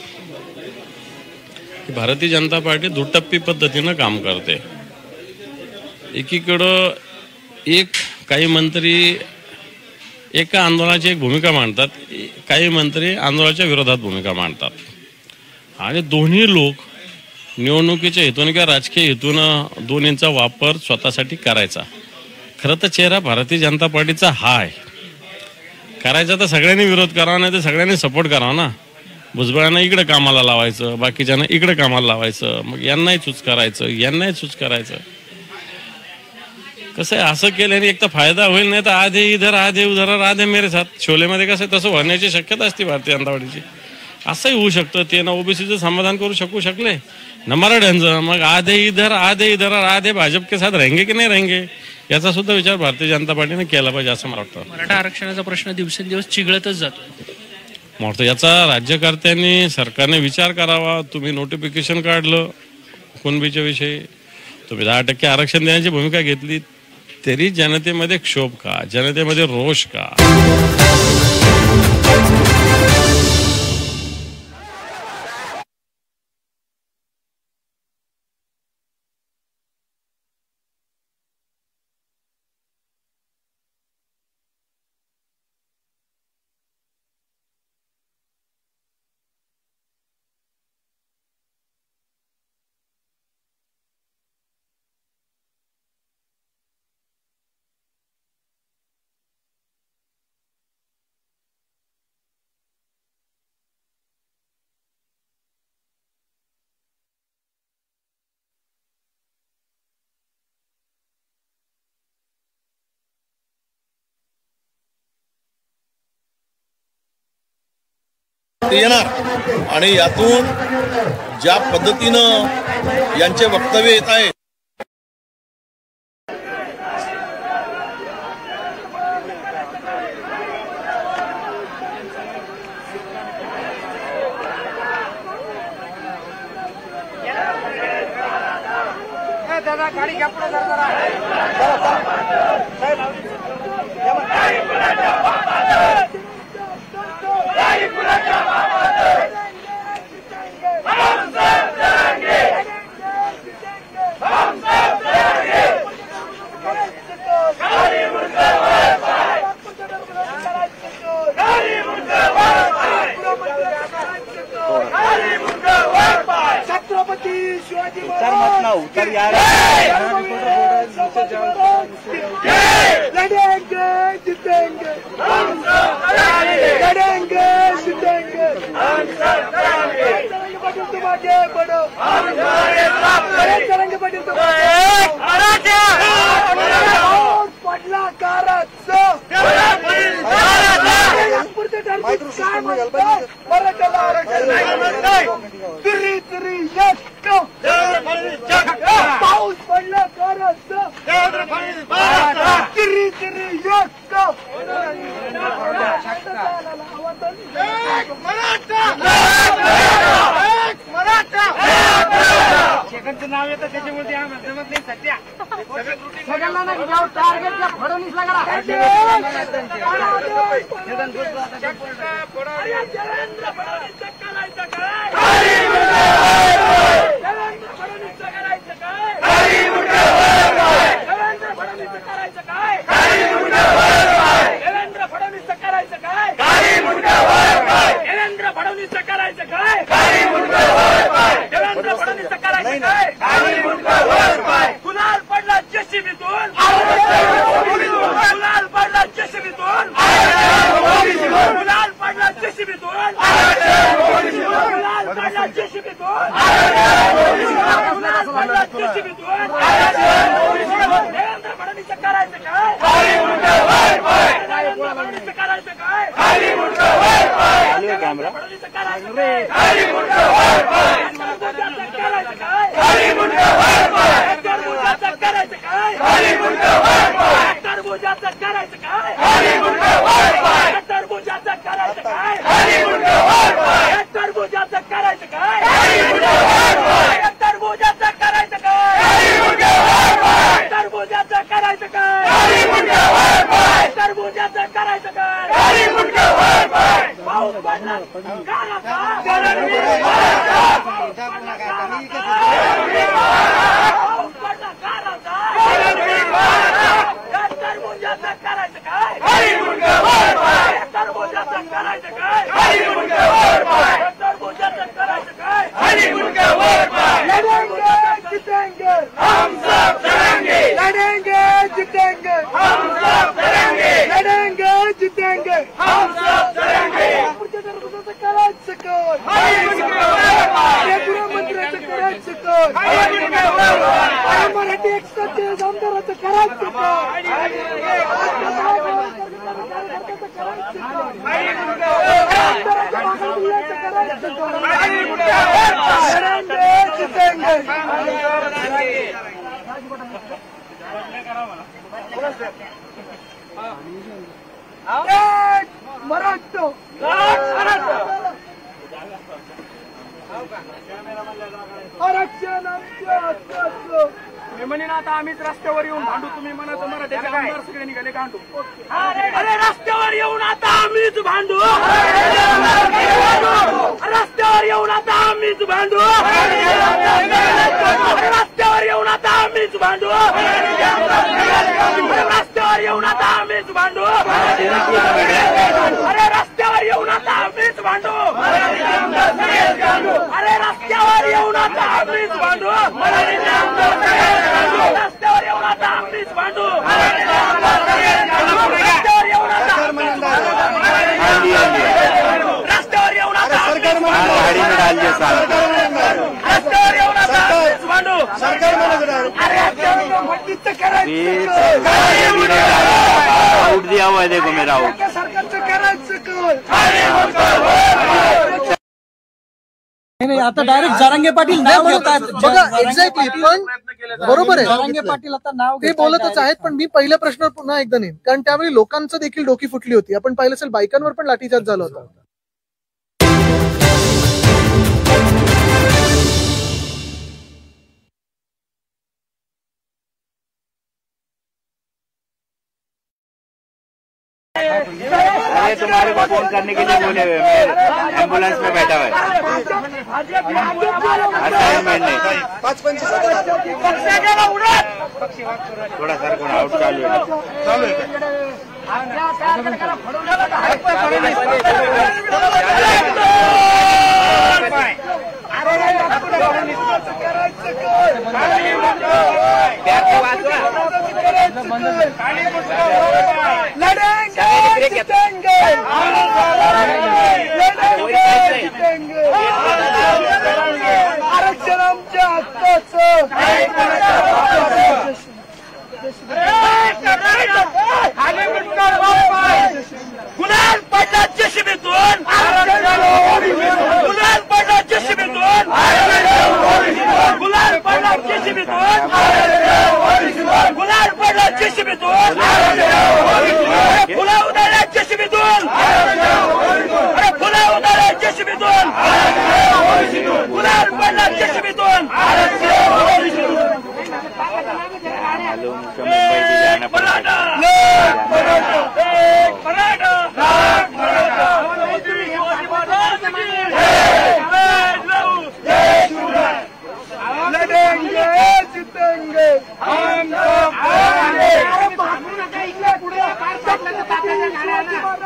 की भारतीय जनता पार्टी दुटप्पी पद्धतीनं काम करते. एकीकडं काही मंत्री एका आंदोलनाची एक भूमिका मांडतात, काही मंत्री आंदोलनाच्या विरोधात भूमिका मांडतात, आणि दोन्ही लोक निवडणुकीच्या हेतून किंवा राजकीय हेतून दोन्हींचा वापर स्वतःसाठी करायचा. खरं तर चेहरा भारतीय जनता पार्टीचा हा आहे. करायचा तर सगळ्यांनी विरोध करावा, नाही तर सगळ्यांनी सपोर्ट करावा ना. भुजबळांना इकडे कामाला लावायचं, बाकीच्यांना इकडे कामाला लावायचं, मग यांनाही चूज करायचं, यांनाही चूज करायचं. कसं आहे, असं केल्याने एक तर फायदा होईल, नाही तर आधे इधर आधे उधर आधे मेरे साथ. शोलेमध्ये कसं आहे तसं होण्याची शक्यता असते भारतीय जनता पार्टीची. असंही होऊ शकतं. ते ना ओबीसीचं समाधान करू शकले न मराठ्यांचं, मग आधे इधर आधे भाजप के साथ रहेंगे की नाही रहेंगे याचा सुद्धा विचार भारतीय जनता पार्टीने केला पाहिजे असं मला वाटतं. मराठा आरक्षणाचा प्रश्न दिवसेंदिवस चिघळतच जातो. म्हणतो याचा राज्यकर्त्यांनी सरकारने विचार करावा. तुम्ही नोटिफिकेशन काढलं कुणबीच्या विषयी, तुम्ही 10% आरक्षण देण्याची भूमिका घेतली, तरी जनतेमध्ये क्षोभ का, जनतेमध्ये रोष का? येणार आणि यातून ज्या पद्धतीनं यांचे वक्तव्य येत आहेत, दादा गाडी घ्या पुढे जरा छत्रपती शिवाजी लड़ेंगे जीतेंगे लड़ेंगे जीतेंगे तुम आगे बढ़ो करेंगे पटेल तुम पडला कारच मराठ्याला आरक्षण तिरी तिरी एक पाऊस पडला कारच तिरी तिरी एक शेखरचं नाव येतं त्याच्यामुळे आम्हाला जमत नाही सध्या. सगळ्यांना टार्गेट फडणवीसला करा. गुलाल पडला जेसीबीतून, गुलाल पडला जेसीबीतून, गुलाल पडला जेसीबीतून, गुलाल पडला जेसीबीतून, गुलाल पडला जेसीबीतून. देवेंद्र फडणवीस करायचं काय? देवेंद्र फडणवीस करायचं काय? फडणवीस करायचं काय? टरबुजाचं करायचं काय? टरबुजाचं करायचं काय? टरबुजाचं करायचं काय? टरबुजाचं करायचं काय? टरबुजाचं करायचं काय? टरबुजाचं करायचं काय? टरबुजाचं करायचं काय? पाऊस पडला टरबुजाचं करायचं काय? टरबुजाचं करायचं काय? टरबुजाचं करायचं काय? लढेंगे जीतेंगे, हम सब लड़ेंगे, लड़ेंगे जीतेंगे, हम सब लड़ेंगे, लड़ेंगे जीतेंगे, हम सब लड़ेंगे. टरबुजाचं करायचं काय? गृहमंत्र्याचं करायचं काय? मराठी एक्सचे आमदाराचं करायचं काय? मी म्हणेन आता आम्हीच रस्त्यावर येऊन भांडू. तुम्ही म्हणा मराठ्याचे आमदार सगळे निघाले गांडू. अरे रस्त्यावर येऊन आता आम्हीच भांडू, रस्त्यावर येऊन आता आम्हीच भांडू, रस्त्यावर येऊन आता आम्हीच भांडू, रस्त्यावर येऊन आता आम्हीच भांडू, अरे रस्त्यावर येऊन आता आम्हीच भांडू, अरे रस्त्यावर येऊन आता आम्हीच भांडू, रस्त्यावर येऊन आता आम्हीच भांडू, रस्त्यावर येऊन आता रस्त्यावर येऊन आता रस्त्यावर येऊन आता भांडू. आउट दिया हुआ है देखो मेरा आउट. सरकारचं करायचं नाही आता डायरेक्ट जरांगे पाटील नाव घेतात बघा. एक्झॅक्टली, पण बरोबर आहे जरांगे पाटील आता नाव ते बोलतच आहेत. पण मी पहिल्या प्रश्नावर पुन्हा एकदा नेईन, कारण त्यावेळी लोकांचं देखील डोकी फुटली होती. आपण पाहिलं असेल बायकांवर पण लाठीचार्ज झाला होता. अरे तुम्हारे को फोन करने के लिए बोले हुए, मैं एम्बुलेंस में बैठा हुआ है. असाइनमेंट नहीं. थोड़ा सर को आउट चालू है. आरक्षण आमच्या हक्काचं. गुलाल पडला जेसीबीतून, जेसीबीतून गुलाल पडला जेसीबीतून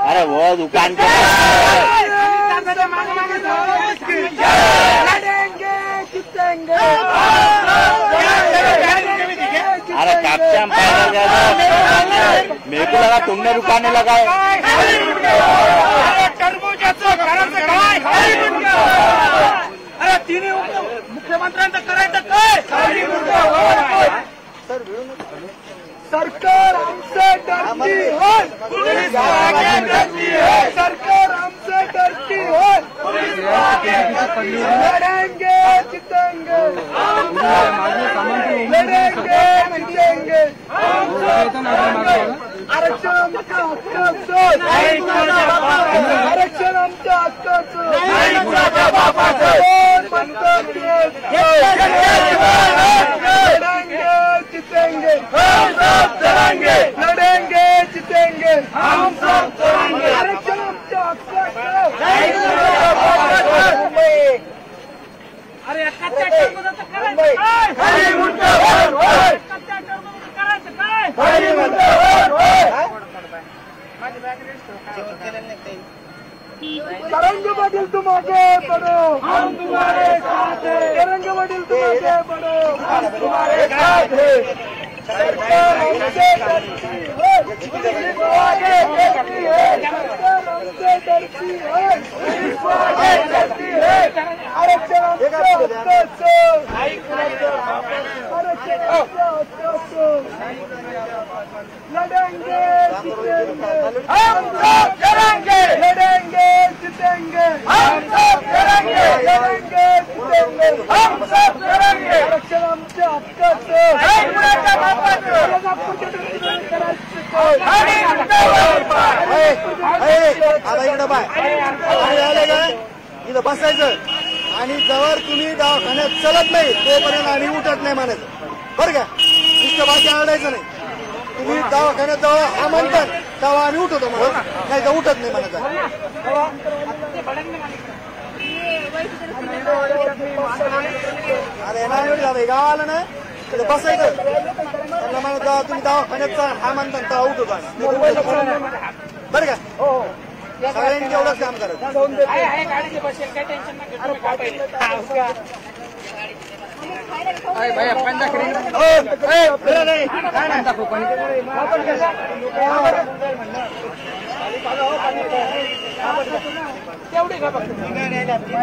अरे वो दुकान पे अरे कापचा मेरे को लगा तुमने रुकाने लगा टरबुजाचं करायचं काय अरे तिन्ही मुख्यमंत्र्यांचं करायचं काय सरकार हमसे डरती है पुलिस आगे डरती है सरकार हमसे डरती है पुलिस आगे डरती है लड़ेंगे जीतेंगे लड़ेंगे जीतेंगे आरक्षण आमच्या हक्काचं आरक्षण आमच्या हक्काचं लड़ेंगे जीतेंगे हम सब चलेंगे लड़ेंगे जीतेंगे हम सब चलेंगे आरक्षण आमच्या हक्काचं अरे एकाच्या टर्मचं करायचं काय खाली मुंडवर एकाच्या टर्मचं करायचं काय खाली मुंडवर करेंगे पाटिल तुम आगे बढ़ो हम तुम्हारे साथ हैं करेंगे पाटिल तुम आगे बढ़ो हम तुम्हारे साथ हैं सरकार हमसे डरती है पुलिस को आगे डरती है सरकार हमसे डरती है पुलिस को आगे डरती है आरक्षण आमच्या हक्काचं आरक्षण आमच्या हक्काचं लड़ेंगे जीतेंगे हम सब करेंगे लड़ेंगे जीतेंगे हम सब करेंगे लड़ेंगे जीतेंगे हम सब करेंगे आरक्षण आमच्या हक्काचं इथं बसायचं आणि जवळ तुम्ही दवाखान्यात चलत नाही तोपर्यंत आम्ही उठत नाही म्हणायचं बरं का नुसतं बाकी आणायचं नाही तुम्ही दवाखान्यात जवळ हा म्हणतात तेव्हा आम्ही उठवतो म्हणून नाही तर उठत नाही म्हणायचं अरे नाही गावाला ना तिथे बसायचं त्यांना म्हणत तुम्ही दवाखान्यात हा म्हणतात तेव्हा उठवतो बरं का सगळ्यांनी एवढंच काम करायचं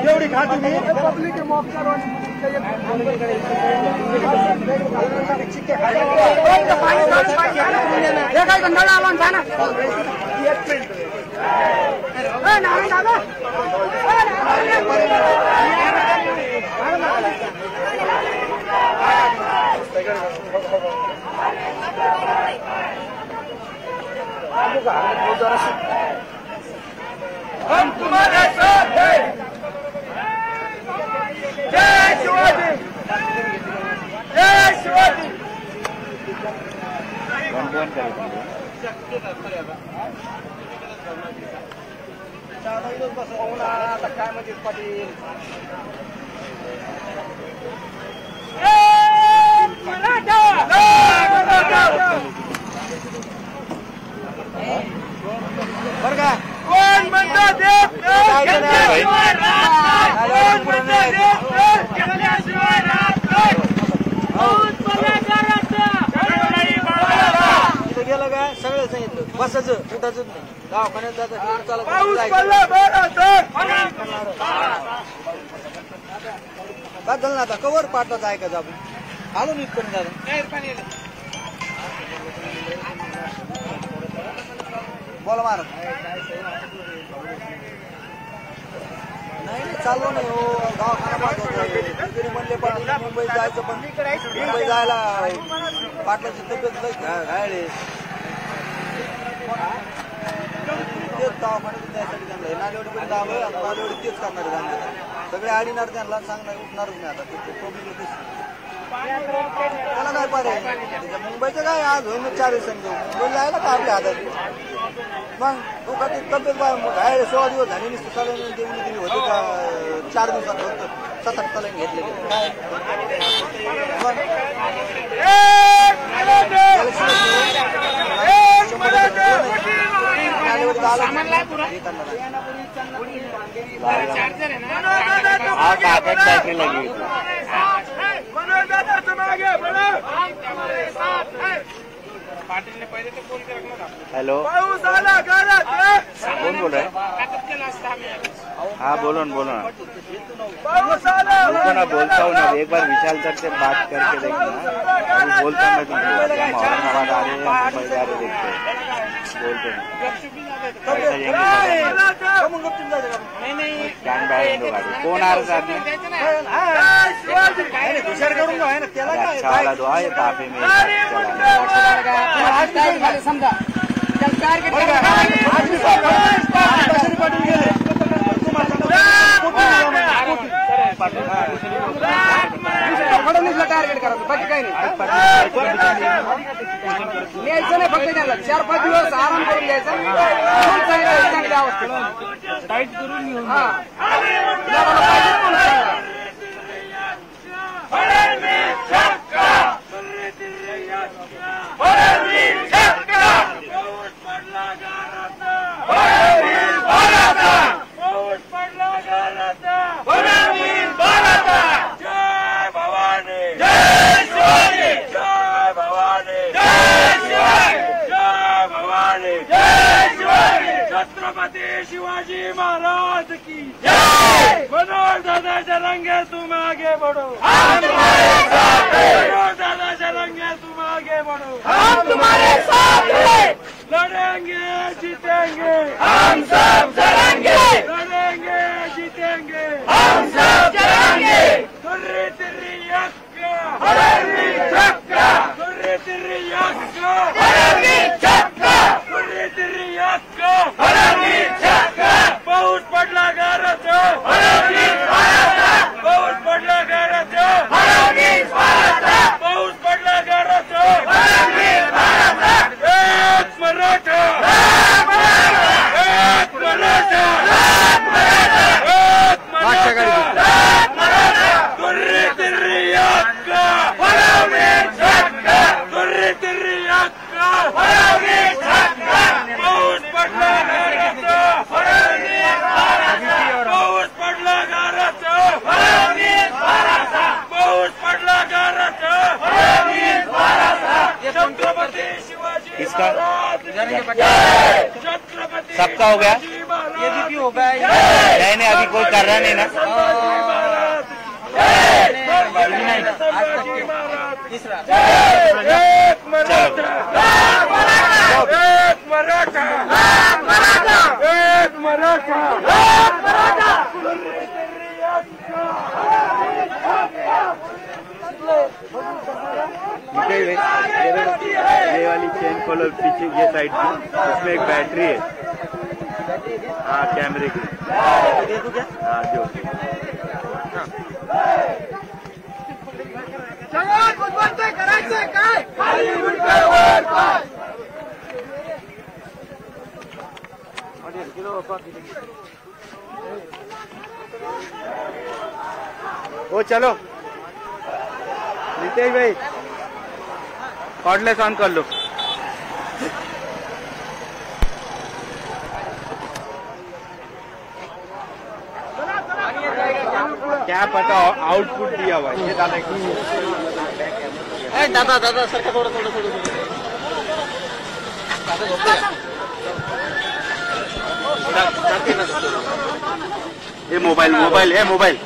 जेवढी खा तुम्ही पब्लिक काय नळ आला ना हम तुम्हारे साथ हैं जय शिवाजी जय शिवाजी आता काय म्हणजे पाटील बरं का कोण म्हणतो देश घेतल्याशिवाय राहत नाही कोण म्हणतो देश घेतल्याशिवाय राहत नाही तिथं गेलं काय सगळं सांगितलं बसायचं उठायचं नाही दवाखान्यात जायचं पाऊस पडला बरं काय झालं ना आता कवर पाठवायचं ऐकायचं आपण आलो मी पण झालं बोला महाराज नाही चाललो नाही हो दवाखाना पाठवतो म्हणले पाटील मुंबईत जायचं पण मुंबई जायला पाटलाची तब्येत लय दवाखान्यात त्यासाठी त्यांना नालेवाडीपर्यंत आलोय, आता नालेवाडी तेच करणार आहे आम्ही. सगळे आडीणार त्यांना सांगणार उठणारच नाही आता त्याला काय पर्याय त्याच्या मुंबईचं काय आज होईल 4 दिवसांनी मुंबईला जायला का आपल्या हातात मग दुखाची तब्येत बाहेर 16 दिवस झाले नुसतं सलाईन दिली होते का 4 दिवसात फक्त 7-8 सलाईन घेतले हेलो कौन बोल रहा है? हाँ बोलो ना रुको ना बोलता हूँ ना एक बार विशाल सर से बात करके देखना अभी बोलता हूँ मैं तुमको औरंगाबाद आ रहे हैं मुंबई जा रहे देखते बोलते हैं स्टैंड बाय लोग आ रहे कौन आ रहा साथ में अच्छा वाला दो ये काफी में समझा फडणवीसला टार्गेट करायचं बाकी काही नाही न्यायचं नाही फक्त त्याला 4-5 दिवस आराम करून घ्यायचा चांगल्या अवस्थेत टाईट करून छत्रपति शिवाजी महाराज की जय। मनोज दादा जरंगे तुम आगे बढ़ो, हम तुम्हारे साथ हैं। मनोज दादा जरंगे तुम आगे बढ़ो, हम तुम्हारे साथ हैं। लड़ेंगे जीतेंगे हम सब जरेंगे, लड़ेंगे जीतेंगे हम सब जरेंगे। तुर्री तिर्री यक्का हरवी चक्का, तुर्री तिर्री यक्का हरवी चक्का, तुर्री तिर्री यक्का हरवी चक्का। पाऊस पडला गारच हरवी वाराचा, पाऊस पडला गारच हरवी वाराचा, पाऊस पडला गारच हरवी वाराचा। एक मराठा, एक मराठा, एक मराठा, एक मराठा, तुर्री तिर्री यक्का हरवी चक्का, तुर्री तिर्री यक्का हरवी चक्का। पाऊस पडला गारच हरवी वाराचा, पाऊस पडला गारच हरवी वाराचा, पाऊस पडला गारच हरवी वाराचा। छत्रपति शिवाजी किसका? छत्रपति सबका हो गया? ये भी हो गया। नहीं अभी कोई कर रहा नहीं ना। एक मराठा, एक मराठा, एक मराठा, ये वाली चेन खोलो पीछे ये साइड की, उसमें एक बैटरी है। हाँ कैमरे की। हाँ जो करायचंय काय ओ चलो नितेश भाई कॉर्डलेस ऑन कर लो। क्या पता आउटपुट दिया हुआ ये दादा की दादा सर का थोड़ा ये मोबाइल है मोबाइल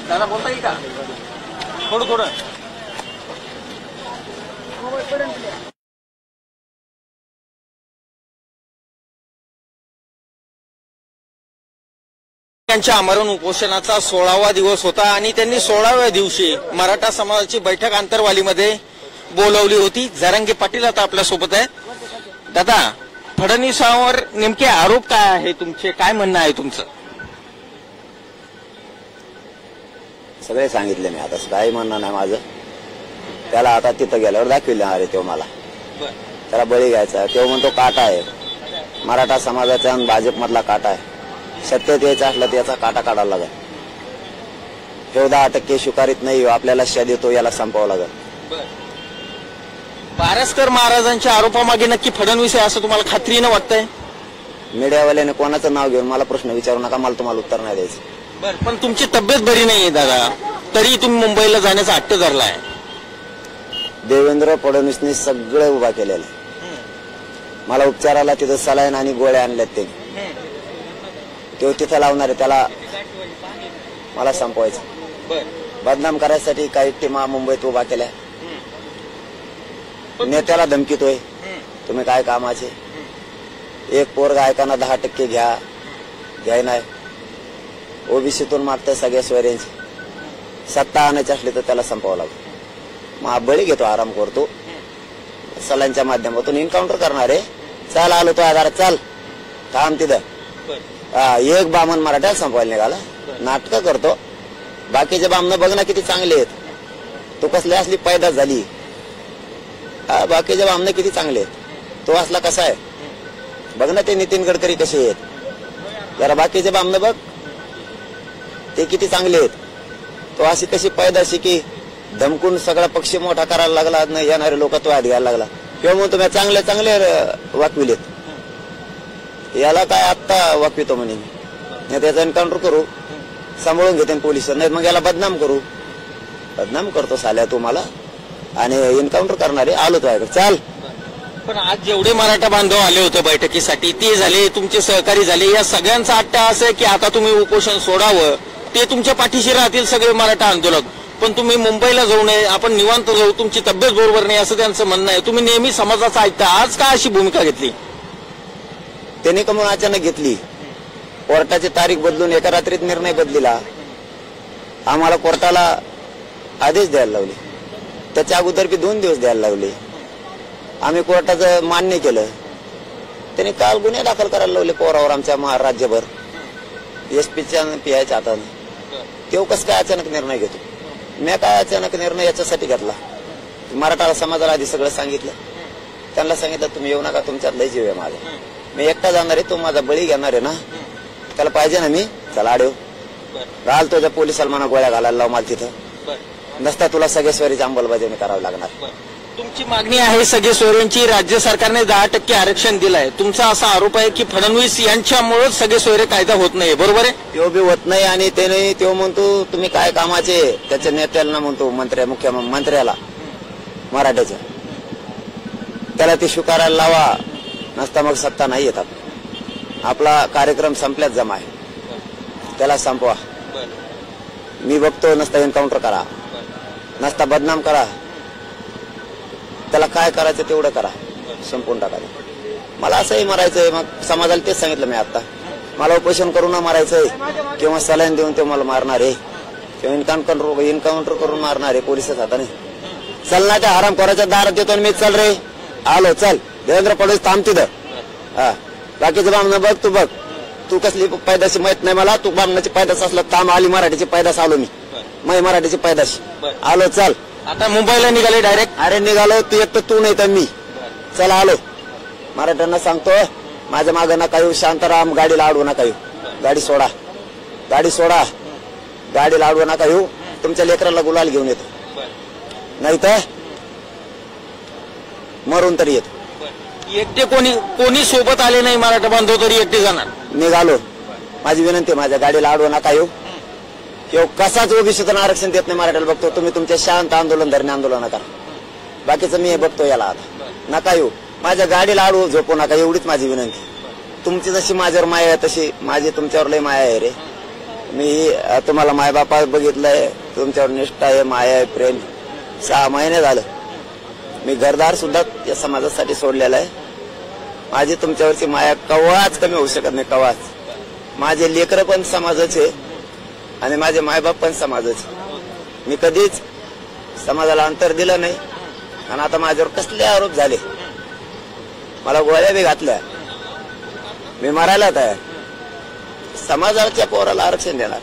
दादा बोलता ही का थोडं त्यांच्या आमरण उपोषणाचा 16वा दिवस होता आणि त्यांनी 16व्या दिवशी मराठा समाजाची बैठक आंतरवालीमध्ये बोलवली होती। जरांगे पाटील आता आपल्या सोबत आहे। दादा फडणवीसांवर नेमके आरोप काय आहे तुमचे, काय म्हणणं आहे तुमचं? सगळे सांगितले मी, आता काही म्हणणं नाही माझं. त्याला आता तिथं गेल्यावर दाखविले अरे तो मला त्याला बळी घ्यायचा. तो म्हणतो काटा आहे, मराठा समाजाचा आणि भाजपमधला काटा आहे. सत्तेत यायचं असलं तर याचा काटा काढावा लागेल. तो 10% स्वीकारित नाही, आपल्याला शा देतो, याला संपवावं लागेल. बारसकर महाराजांच्या आरोपामागे नक्की फडणवीस आहे असं तुम्हाला खात्रीनं वाटतंय? मीडियावाल्याने कोणाचं नाव घेऊन मला प्रश्न विचारू नका, मला तुम्हाला उत्तर नाही द्यायचं. बरं, पण तुमची तब्येत बरी नाहीये दादा, तरी तुम्ही मुंबईला जाण्याचा हट्ट धरलाय. देवेंद्र फडणवीसने सगळं उभा केलेलं आहे. मला उपचाराला तिथं सलाईन आणि गोळ्या आणल्यात त्यांनी. तो तिथं लावणार आहे, त्याला मला संपवायचं. बदनाम करायसाठी काही टीमा मुंबईत उभा केल्या. नेत्याला धमकीतोय, तुम्ही काय कामाचे. एक पोरगा ऐकाना 10% घ्याय नाही. ओबीसीतून मागतंय सगळ्या सोयऱ्यांची. सत्ता आणायची असली तर त्याला संपवावं लागतं. मग बळी घेतो, आराम करतो, सलांच्या माध्यमातून एन्काउंटर करणार आहे. चल आलो तो आधारात, चल थांब तिथं. एक बामण मराठ्याला संपवायला निघाला, नाटकं करतो. बाकीचे बामणं बघ ना किती चांगले आहेत. तो कसली असली पैदास झाली. बाकीचे बामणं किती चांगले आहेत, तो असला कसा आहे बघ ना. ते नितीन गडकरी कसे आहेत, जरा बाकीचे बामणं बघ, ते किती चांगले आहेत. तो अशी कशी पैदाशी की धमकून सगळा पक्ष मोठा करायला लागला. नाही येणारे लोक तो हात घ्यायला लागला. किंवा मग तुम्ही चांगले चांगले वाकविलेत, याला काय आत्ता वाकवितो म्हणे मी. नाही त्याचा एन्काउंटर करू, सांभाळून घेते पोलिस. नाही मग याला बदनाम करू. बदनाम करतो साल्या तुम्हाला आणि एन्काउंटर करणारे आलो तो आहे. चाल. पण आज जेवढे मराठा बांधव आले होते बैठकीसाठी, ते झाले, तुमचे सहकारी झाले, या सगळ्यांचा हट्ट असं आहे की आता तुम्ही उपोषण सोडावं. ते तुमच्या पाठीशी राहतील सगळे मराठा आंदोलक, पण तुम्ही मुंबईला जाऊ नये, आपण निवांत जाऊ, तुमची तब्येत बरोबर नाही असं त्यांचं म्हणणं आहे. तुम्ही नेहमी समाजाचं ऐकता, आज का अशी भूमिका घेतली? त्यांनी का म्हणून अचानक घेतली? कोर्टाची तारीख बदलून एका रात्रीत निर्णय बदलिला. आम्हाला कोर्टाला आदेश द्यायला लावले, त्याच्या अगोदर बी 2 दिवस द्यायला लावले. आम्ही कोर्टाचं मान्य केलं. त्यांनी काल गुन्हे दाखल करायला लावले पोरावर आमच्या राज्यभर, एसपीच्या पीआयच्या हाताने. तो कसं काय अचानक निर्णय घेतो? मी काय अचानक निर्णय याच्यासाठी घेतला, मराठा समाजाला आधी सगळं सांगितलं. त्यांना सांगितलं तुम्ही येऊ नका, तुमच्यात लय जीव आहे माझा, मी एकटा जाणार आहे, तो माझा बळी घेणार आहे ना, त्याला पाहिजे ना मी. चला आडेव राहाल, तुझ्या पोलिसाला म्हणा गोळ्या घालायला लाव मला तिथं. नसता तुला सगळ्या सोयरीची अंमलबजावणी करावी लागणार. तुमची मागणी आहे सगळे सोयऱ्यांची, राज्य सरकारने 10% आरक्षण दिलंय. तुमचा असा आरोप आहे की फडणवीस यांच्यामुळे सगळे सोयरे कायदा होत नाही, बरोबर आहे? तो बी होत नाही. आणि त्याने तो म्हणतो तुम्ही काय कामाचे, त्याच्या नेत्याला म्हणतो, मुख्यमंत्र्याला मराठ्याच्या, त्याला ते स्वीकारायला लावा. नसता मग सत्ता नाही येतात. आपला कार्यक्रम संपल्यात जमा आहे, त्याला संपवा. मी बघतो, नसता एन्काउंटर करा, नसता बदनाम करा, त्याला काय करायचं तेवढं करा, संपून टाकायचं. मला असंही मारायचंय. मग समाजाला तेच सांगितलं मी आता, मला उपोषण करून मारायचंय किंवा सलाईन देऊन ते मला मारणार आहे किंवा एन्काउंटर करून मारणार आहे पोलिसच हाताने. चल ना, त्या हराम खोराच्या दारात देतो मी. चल रे, आलो, चल. देवेंद्र फडणवीस थांब तिथं. बाकीचं बामणं बघ, तू बघ, तू कसली पैदाशी माहित नाही मला. तू बामणाची पैदास असला थांब. आली मराठीची पैदास, आलो मी मराठीची पैदाशी आलो. चल आता मुंबईला निघाले डायरेक्ट? अरे निघालो, तू एक तर तू नाही तर मी. चला आलो. मराठ्यांना सांगतो माझ्या मागं नका येऊ, शांताराम, गाडीला अडवू नका येऊ. गाडी सोडा, गाडी सोडा, गाडीला अडवू नका येऊ. तुमच्या लेकराला गुलाल घेऊन येतो, नाही तर मरून तरी येतो. एकटे कोणी सोबत आले नाही मराठा बांधव तरी एकटे जाणार? निघालो. माझी विनंती, माझ्या गाडीला अडवू नका येऊ. किंवा कसाच ओबीसीतून आरक्षण देत नाही मराठ्याला बघतो. तुम्ही तुमच्या शांत आंदोलन धरणे आंदोलन करा. बाकीचं मी बघतो. याला आता नका येऊ. माझ्या गाडीला अडवू झोपू नका, एवढीच माझी विनंती. तुमची जशी माझ्यावर माया आहे तशी माझी तुमच्यावर लय माया आहे रे. मी तुम्हाला मायबापा बघितलंय, तुमच्यावर निष्ठा आहे, माया आहे, प्रेम. 6 महिने झालं मी घरदार सुद्धा या समाजासाठी सोडलेला आहे. माझी तुमच्यावरची माया कवाच कमी होऊ शकत नाही, कवाच. माझे लेकरं पण समाजाचे आणि माझे मायबाप पण समाजाचे. मी कधीच समाजाला अंतर दिलं नाही. आणि आता माझ्यावर कसले आरोप झाले, मला गोळ्या बी घातल्या, मी मारायला तयार. समाजाच्या पोराला आरक्षण देणार.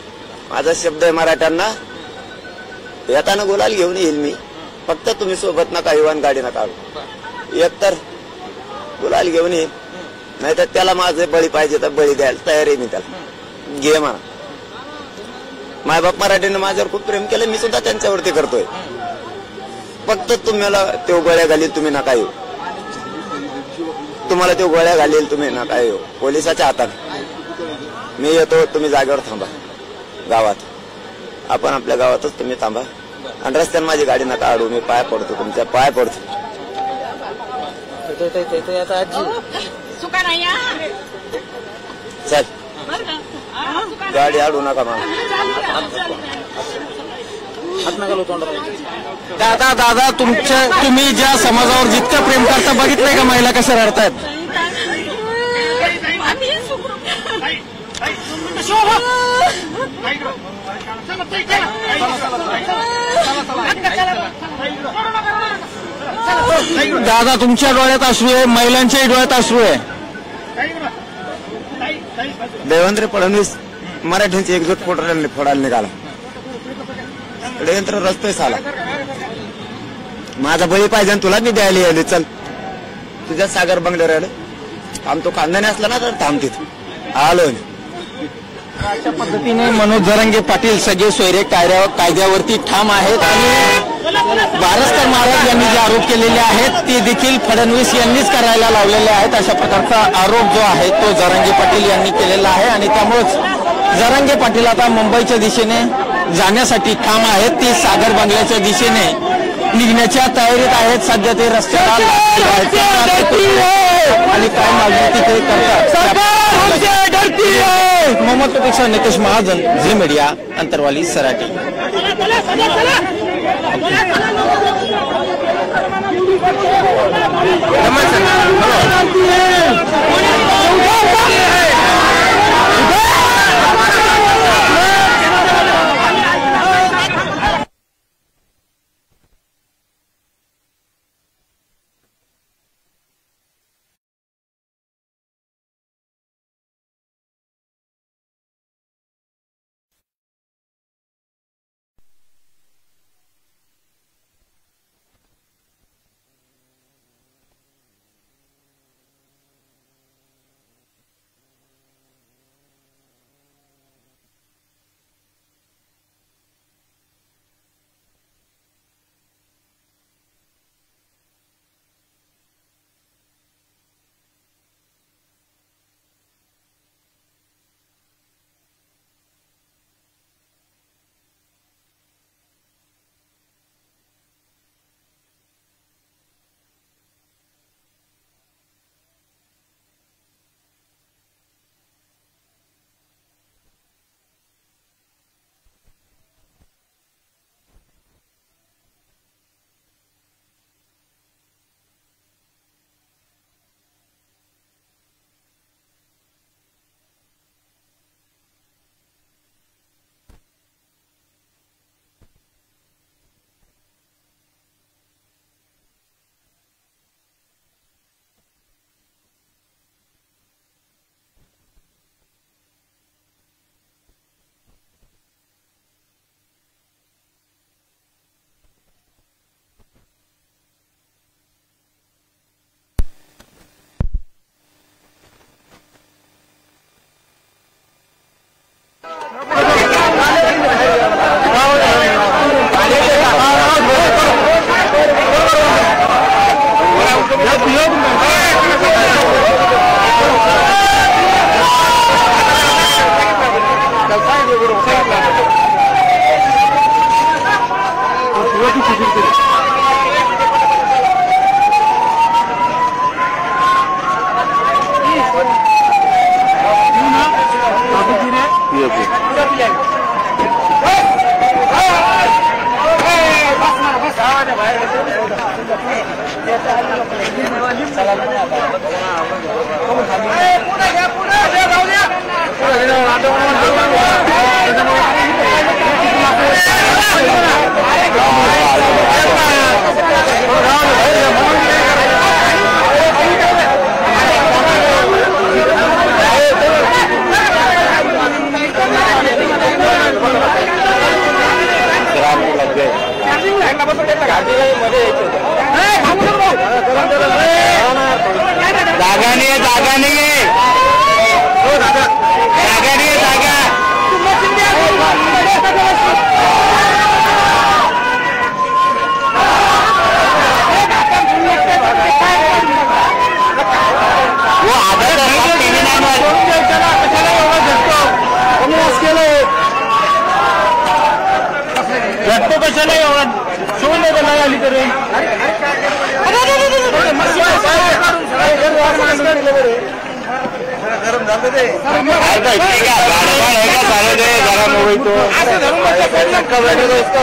माझा शब्द आहे मराठ्यांना, येताना गुलाल घेऊन येईल मी. फक्त तुम्ही सोबत नका येऊन गाडी नका काढू. एकतर गुलाल घेऊन येईल, नाही तर त्याला माझे बळी पाहिजे तर बळी द्यायला तयार आहे मी. त्याला घे म्हणा. मायबाप मराठीने माझ्यावर खूप प्रेम केलं, मी सुद्धा त्यांच्यावरती करतोय. फक्त तुम्हाला ते गोळ्या घालील, तुम्ही नका येऊ. तुम्हाला ते गोळ्या घालील, तुम्ही नका येऊ. पोलिसाच्या हातात मी येतो, तुम्ही जागेवर थांबा. गावात आपण आपल्या गावातच तुम्ही थांबा आणि रस्त्याने माझी गाडी नका आडू. मी पाय पडतो, तुमच्या पाय पडतो. चल गाडी आडू नका मला. दादा तुम्ही ज्या समाजावर जितकं प्रेम करता बघितलंय का महिला कशा रडतायत? दादा तुमच्या डोळ्यात अश्रू आहे, महिलांच्याही डोळ्यात अश्रू आहे. देवेंद्र फडणवीस मराठ्यांची एकजूट फोडायला निघाला. षडयंत्र रचतोय साला. माझा बळी पाहिजे तुला मी द्यायला यायले. चल तुझ्या सागर बंगल्यावर आलं. आम तो खानदानी असला ना तर थांब तिथं आलो. अशा पद्धतीने मनोज जरांगे पाटील सगळे सोयरे कायद्यावरती ठाम आहेत आणि बारस्कर महाराज यांनी जे आरोप केलेले आहेत ते देखील फडणवीस यांनीच करायला लावलेले आहेत. अशा प्रकारचा आरोप जो आहे तो जरांगे पाटील यांनी केलेला आहे आणि त्यामुळेच जरांगे पाटील आता मुंबईच्या दिशेने जाण्यासाठी ठाम आहेत. ते सागर बंगल्याच्या दिशेने निघण्याच्या तयारीत आहेत. सध्या ते रस्त्याला आणि काय मागणी ते करतात. मोहम्मद पेक्षा Nitesh Mahajan, Zee Media, Antarwali, Sarati.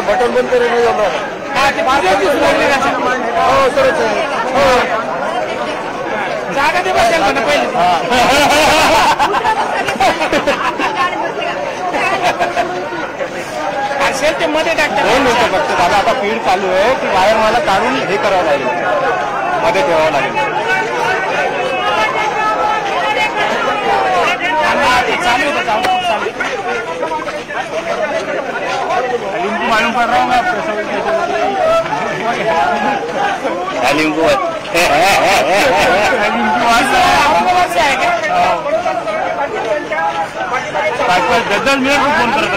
Button बंद करे जागा दे पहिले असेल ते मध्ये टाकतात. 2 मिनिटं फक्त दादा, आता फीड चालू आहे की वायर मला काढून हे करावं लागेल, मध्ये ठेवावं लागेल. लिंबू मालूम पड़ रहा हूँ लिंबू गद्दल मिनट फोन करत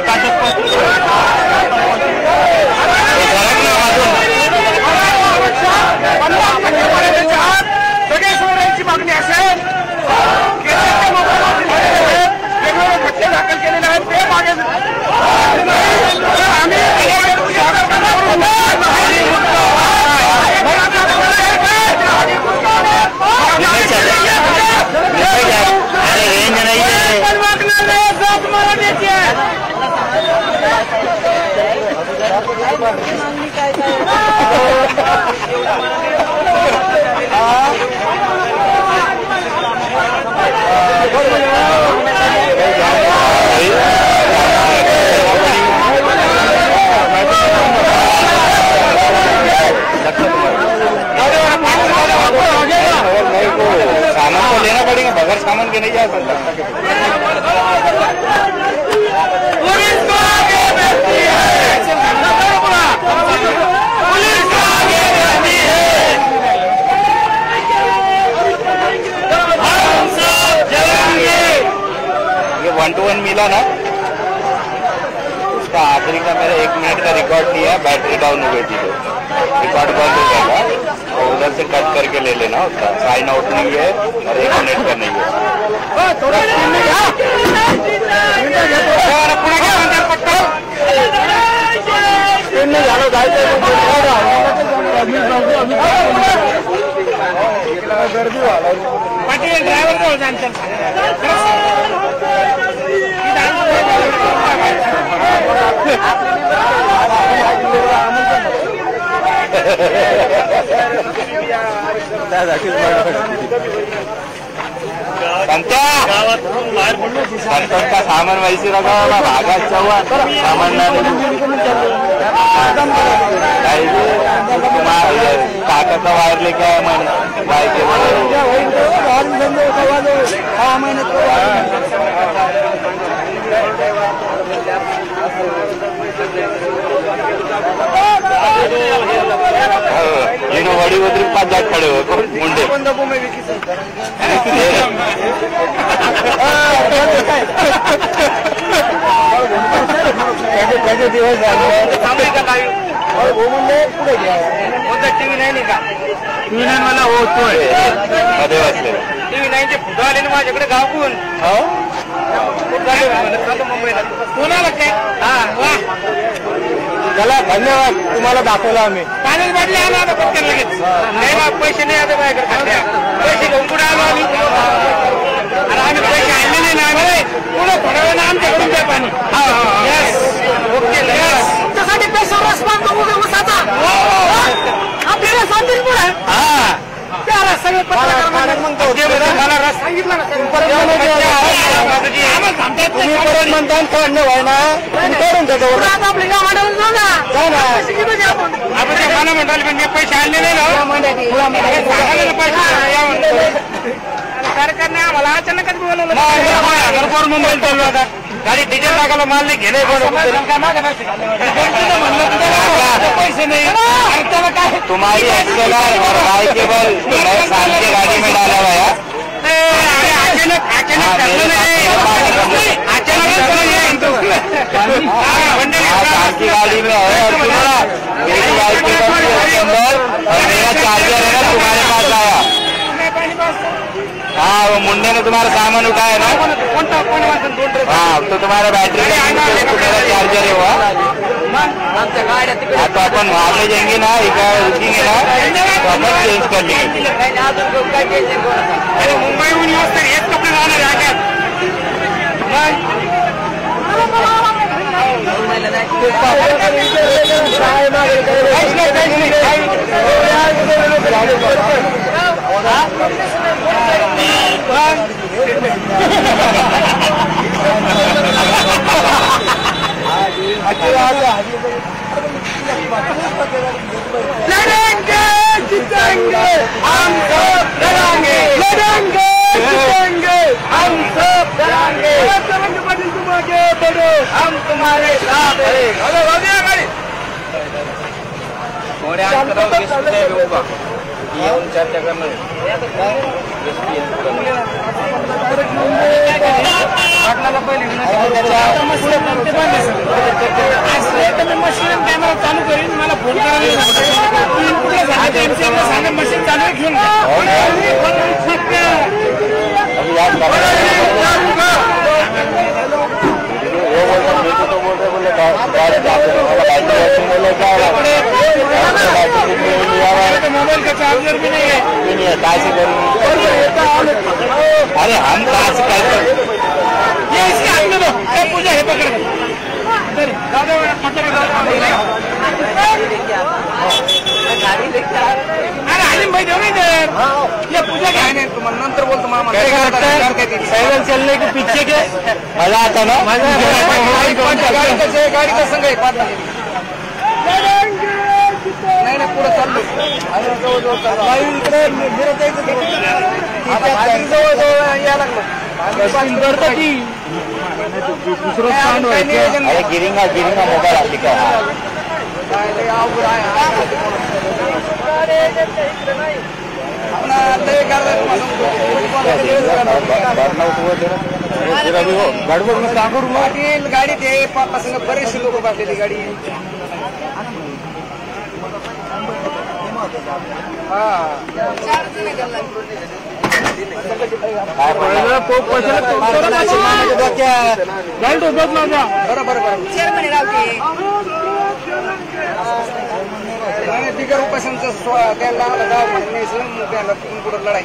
सगळे सोयऱ्यांची मागणी असेल, वेगवेगळे खटले दाखल केलेले आहेत ते मागे सामान तो लेना पड़ेगा, बगैर सामान के नहीं जा सकता. ये 1-to-1 मिला ना, उसका आखिरी का मेरा 1 मिनट का रिकॉर्ड नहीं है, बैटरी डाउन हो गई थी तो रिकॉर्ड बंद हो गया था. और उधर से कट करके ले लेना, उसका साइन आउट नहीं है और 1 मिनट का नहीं है. पाटील ड्रायव्हर जवळ जाणं संतोष का सामान वैसे लगा होगा, भागा चौवा सामान काका का वायर लेके आया मैंने बाइक बड़ी उधर 5 जाट खड़े हो मुंडे कैसे दिवस वो मुंडे पुढे गया टीव्ही नाही का, टीव्ही नाही मला होतोय मध्ये वाचले. टीव्ही नाहीचे फोटो आले ना माझ्याकडे गावकून. हो मुंबईला कोणाला काय. चला धन्यवाद, तुम्हाला दाखवलं आम्ही. पाण्यात बाटली आला आता पटकन लगेच. नाही ना पैसे नाही आता माझ्याकडे, पैसे घेऊन कुठे आलो आम्ही. अरे आम्ही पैसे आणले नाही ना, आम्ही पुढे थोड्या वेळा आमच्याकडून द्या पाणी. ओके त्यासाठी पैसा आपल्याला सांगतील पुढे. त्याला सगळे पत्रकार मला रस सांगितलं ना तुम्ही परत म्हणता काढणे व्हाय ना करून देतो आपल्या गावाला जाऊ ना आपण ते मला म्हणाले पण मी पैसे आणले नाही सरकारने आम्हाला अचानकच बोलवलं. मुंबईला चाललो आता गाडी डिझेल टाकायला माल नाही घेणे पैसे नाही. तुम्हारी एक्सेलर और बाई केबल साल की गाड़ी में डाला हुआ है. की गाड़ी में है और तुम्हारा मेरी बाइक के अंदर और मेरा चार्जर है ना तुम्हारे पास आया. हाँ वो मुंडे ने तुम्हारा सामान उठाया ना. हाँ तो तुम्हारा बैटरी मेरा चार्जर है हुआ. हाँ तो अपन वहाँ में जाएंगे ना, रुकेंगे ना तो अपन चेंज कर लेंगे. अरे मुंबईहून येऊन तर हेच कपडे घालणार लड़ेंगे जीतेंगे हम सब डरांगे लड़ेंगे जीतेंगे हम सब डरांगे जरंगे पाटील तुम आगे बढ़ो हम तुम्हारे साथ हैं हेलो वादिया गाड़ी कोड्या अंतराव घेतले उभा येऊन चर्चा करणार पाटलाला पहिले मशीन कॅमेरा चालू करीन मला फोन करायला मशीन चालू घेऊन मोबाइल का चार्जर भी नहीं है अरे हम कहाँ से ये इसके हाथ में दो पूजा है पकड़ अरे आलिम भाई दो नहीं ये पूजा क्या है तुम्हारा नंतर बोलतो मामा साइकिल चलने के पीछे के मजा आता ना गाड़ी का संग है नाही ना पुढे चाललो इकडे जवळ या लागलं गिरिंगा मोबाईल आली का गाडी ते पासून बरेचसे लोक बसलेली गाडी बिगर उपासांचं त्याला पुढे लढाई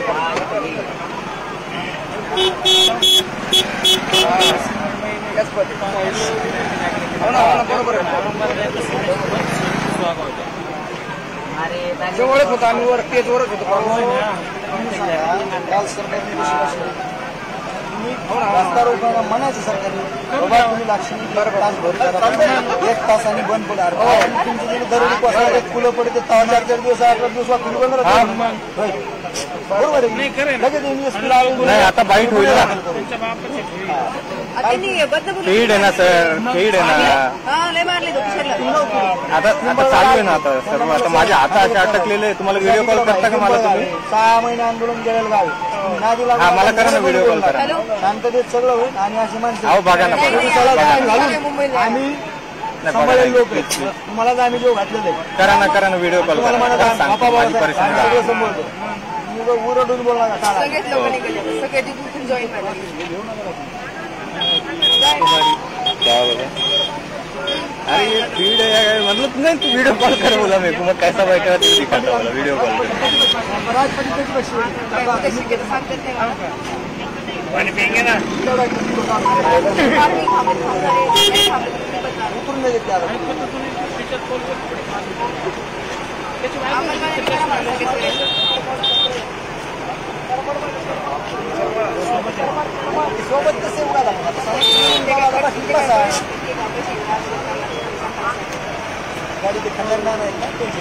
बरोबर जवळच होतो आम्ही वर तेजवरच होतो म्हणायचं सरकारने तुम्ही लाक्षणी एक तासाने बंद पडणार तुमचे दररोज फुलं पडते 4 दिवस 8 दिवस फुलं बंद बरोबर लगेच आता बाईट होईल ना फीड आहे ना सर फीड आहे ना आता चालू आहे ना आता सर्व आता माझ्या हाताचे अटकलेले तुम्हाला व्हिडिओ कॉल करता का मला तुम्ही 6 महिने आंदोलन केलेलं गाव हा मला करा ना व्हिडिओ कॉल करा शांततेत सगळं होईल आणि अशी माणसं अहो बघा ना आम्ही सांभाळलेले लोक तुम्हाला आम्ही जो घातलेले करा ना व्हिडिओ कॉल करा माझी परेशानी समोर उरडून बोलणार सगळे तिथून जॉईन अरे ये भीड़ है मतलब नहीं तू वीडियो कॉल कर बोला मेरे को मैं कैसा बैठा तू दिखाता बोला वीडियो कॉल पानी पिएंगे ना उतरने देते यार सोबत कसे उडा गाड़ी के खंडर ना है ना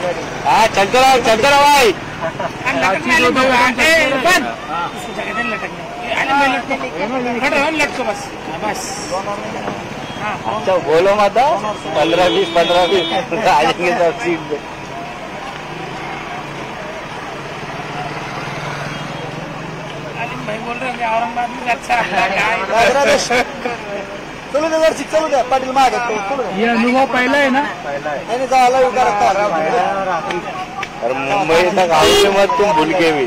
गाड़ी हां चलते रहो भाई अच्छा बोलो माता 15-20 आ जाएंगे सब सीट पे भाई बोल रहे हैं औरंगाबाद में अच्छा चलो द्या पाटील मागे ये अनुभव पहिला आहे ना नाही झाला अरे मुंबई तक आओगे मत तुम भूल के भी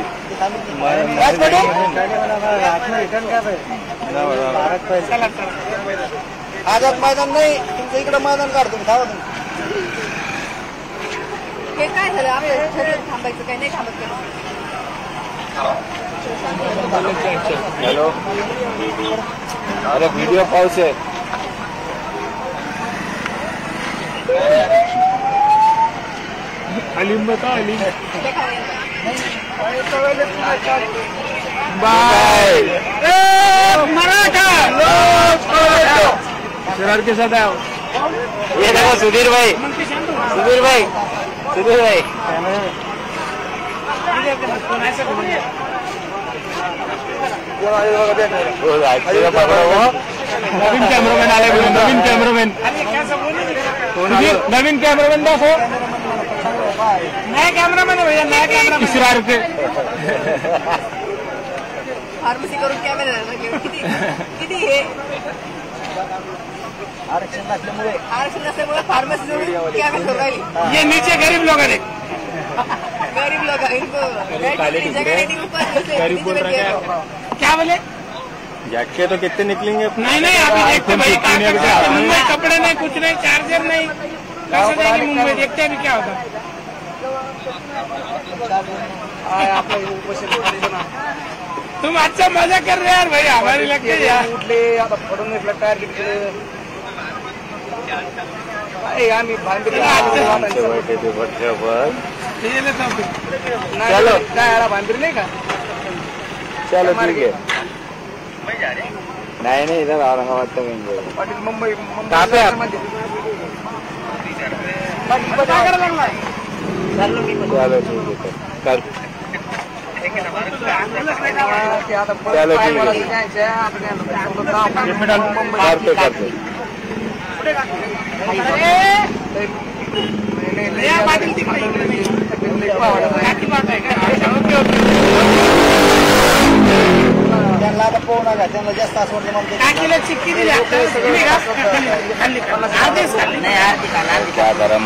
आझाद मैदान नाही तुमचं इकडे मैदान काढतो थांबा तुम्ही हे काय झालं आम्ही थांबायचं काही नाही थांबत हॅलो, अरे व्हिडिओ पाऊस आहे. अलीम बता अलीम मराठा शरार के साथ आओ. ये देखो सुधीर भाई, सुधीर भाई, सुधीर भाई. नवीन कॅमेरामॅन आले, नवीन कॅमेरामॅन, नवीन कॅमेरामॅन दाखव. नया कॅमेरामॅन आहे भैया, नया कॅमेरामॅन. इसरार के फार्मसी करून कॅमेरा किती हे आरक्षण नसल्यामुळे फार्मसी जोडून कॅमेरा राहिली. ये नीचे गरीब लोग हैं. गरीब लोग गरीब बोल रहे हैं क्या बोले. जाके तो कितने निकलेंगे. नहीं नहीं, अभी देखते भाई मुंबई, कपड़े नहीं, कुछ नहीं, चार्जर नहीं, कैसे जाएंगे मुंबई. देखते अभी क्या होगा. तुम अच्छा मजा कर रहे यार भाई, हमारी लगते है यार. आम्ही चलो भांडीर नाही का. चलो ठीक है. नहीं नहीं, इधर औरंगाबाद तक पाटील मुंबई. कहाँ पे आप. चलो ठीक है कर. चलो ठीक है, करते. त्यांना आता पोहू नका, त्यांना जास्त असं टाकीला चिक्की दिली क्या करा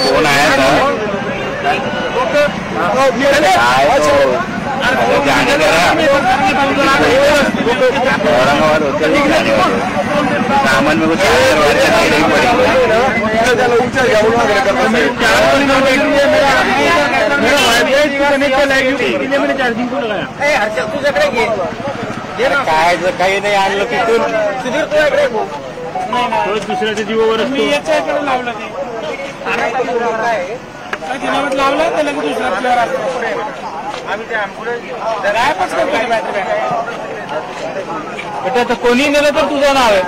फोन आया था. जाने का औरंगाबाद होते सामान में कुछ चार्जिंग को लगाया. काय काही नाही आणलं तिथून. सुधीर तुझ्याकडे दुसऱ्याच्या जीवावर मी याच्याकडे लावलं ते दिनावत लावलं तर लगेच दुसऱ्या प्लेअर असतो. आम्ही ते गायबच करतो बॅटरी. आता कोणी नेलं तर तुझं नाव आहे.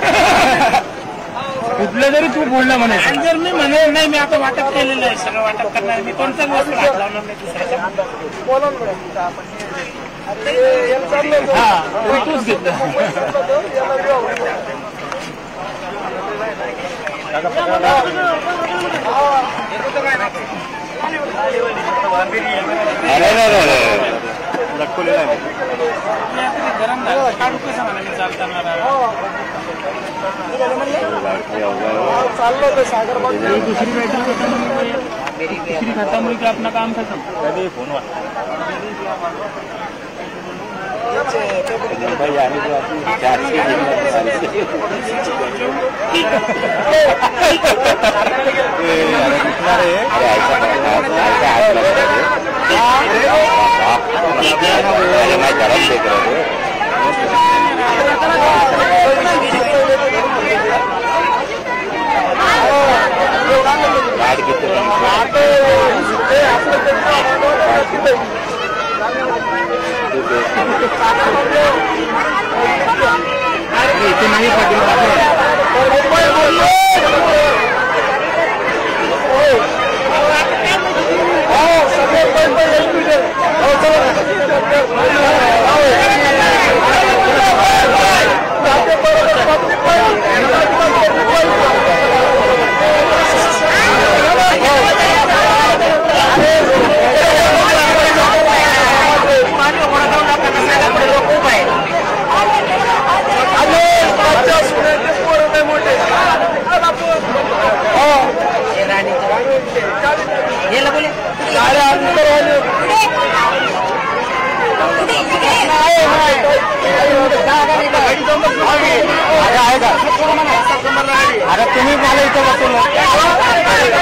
कुठलं जरी तू बोलला म्हणे. जर मी म्हणे नाही, मी आता वाटप केलेलं आहे, सगळं वाटप करणार. मी कोणत्याच वस्तू लावणार नाही दुसऱ्याच्या. हा तूच घेतलं. गरम काढू कसं म्हणा मी चालताना. दूसरी बैठक तीसरी खत्म हुई क्या अपना काम खत्म. फोन इथे नाही अरे तुम्ही मला इथं बसवलं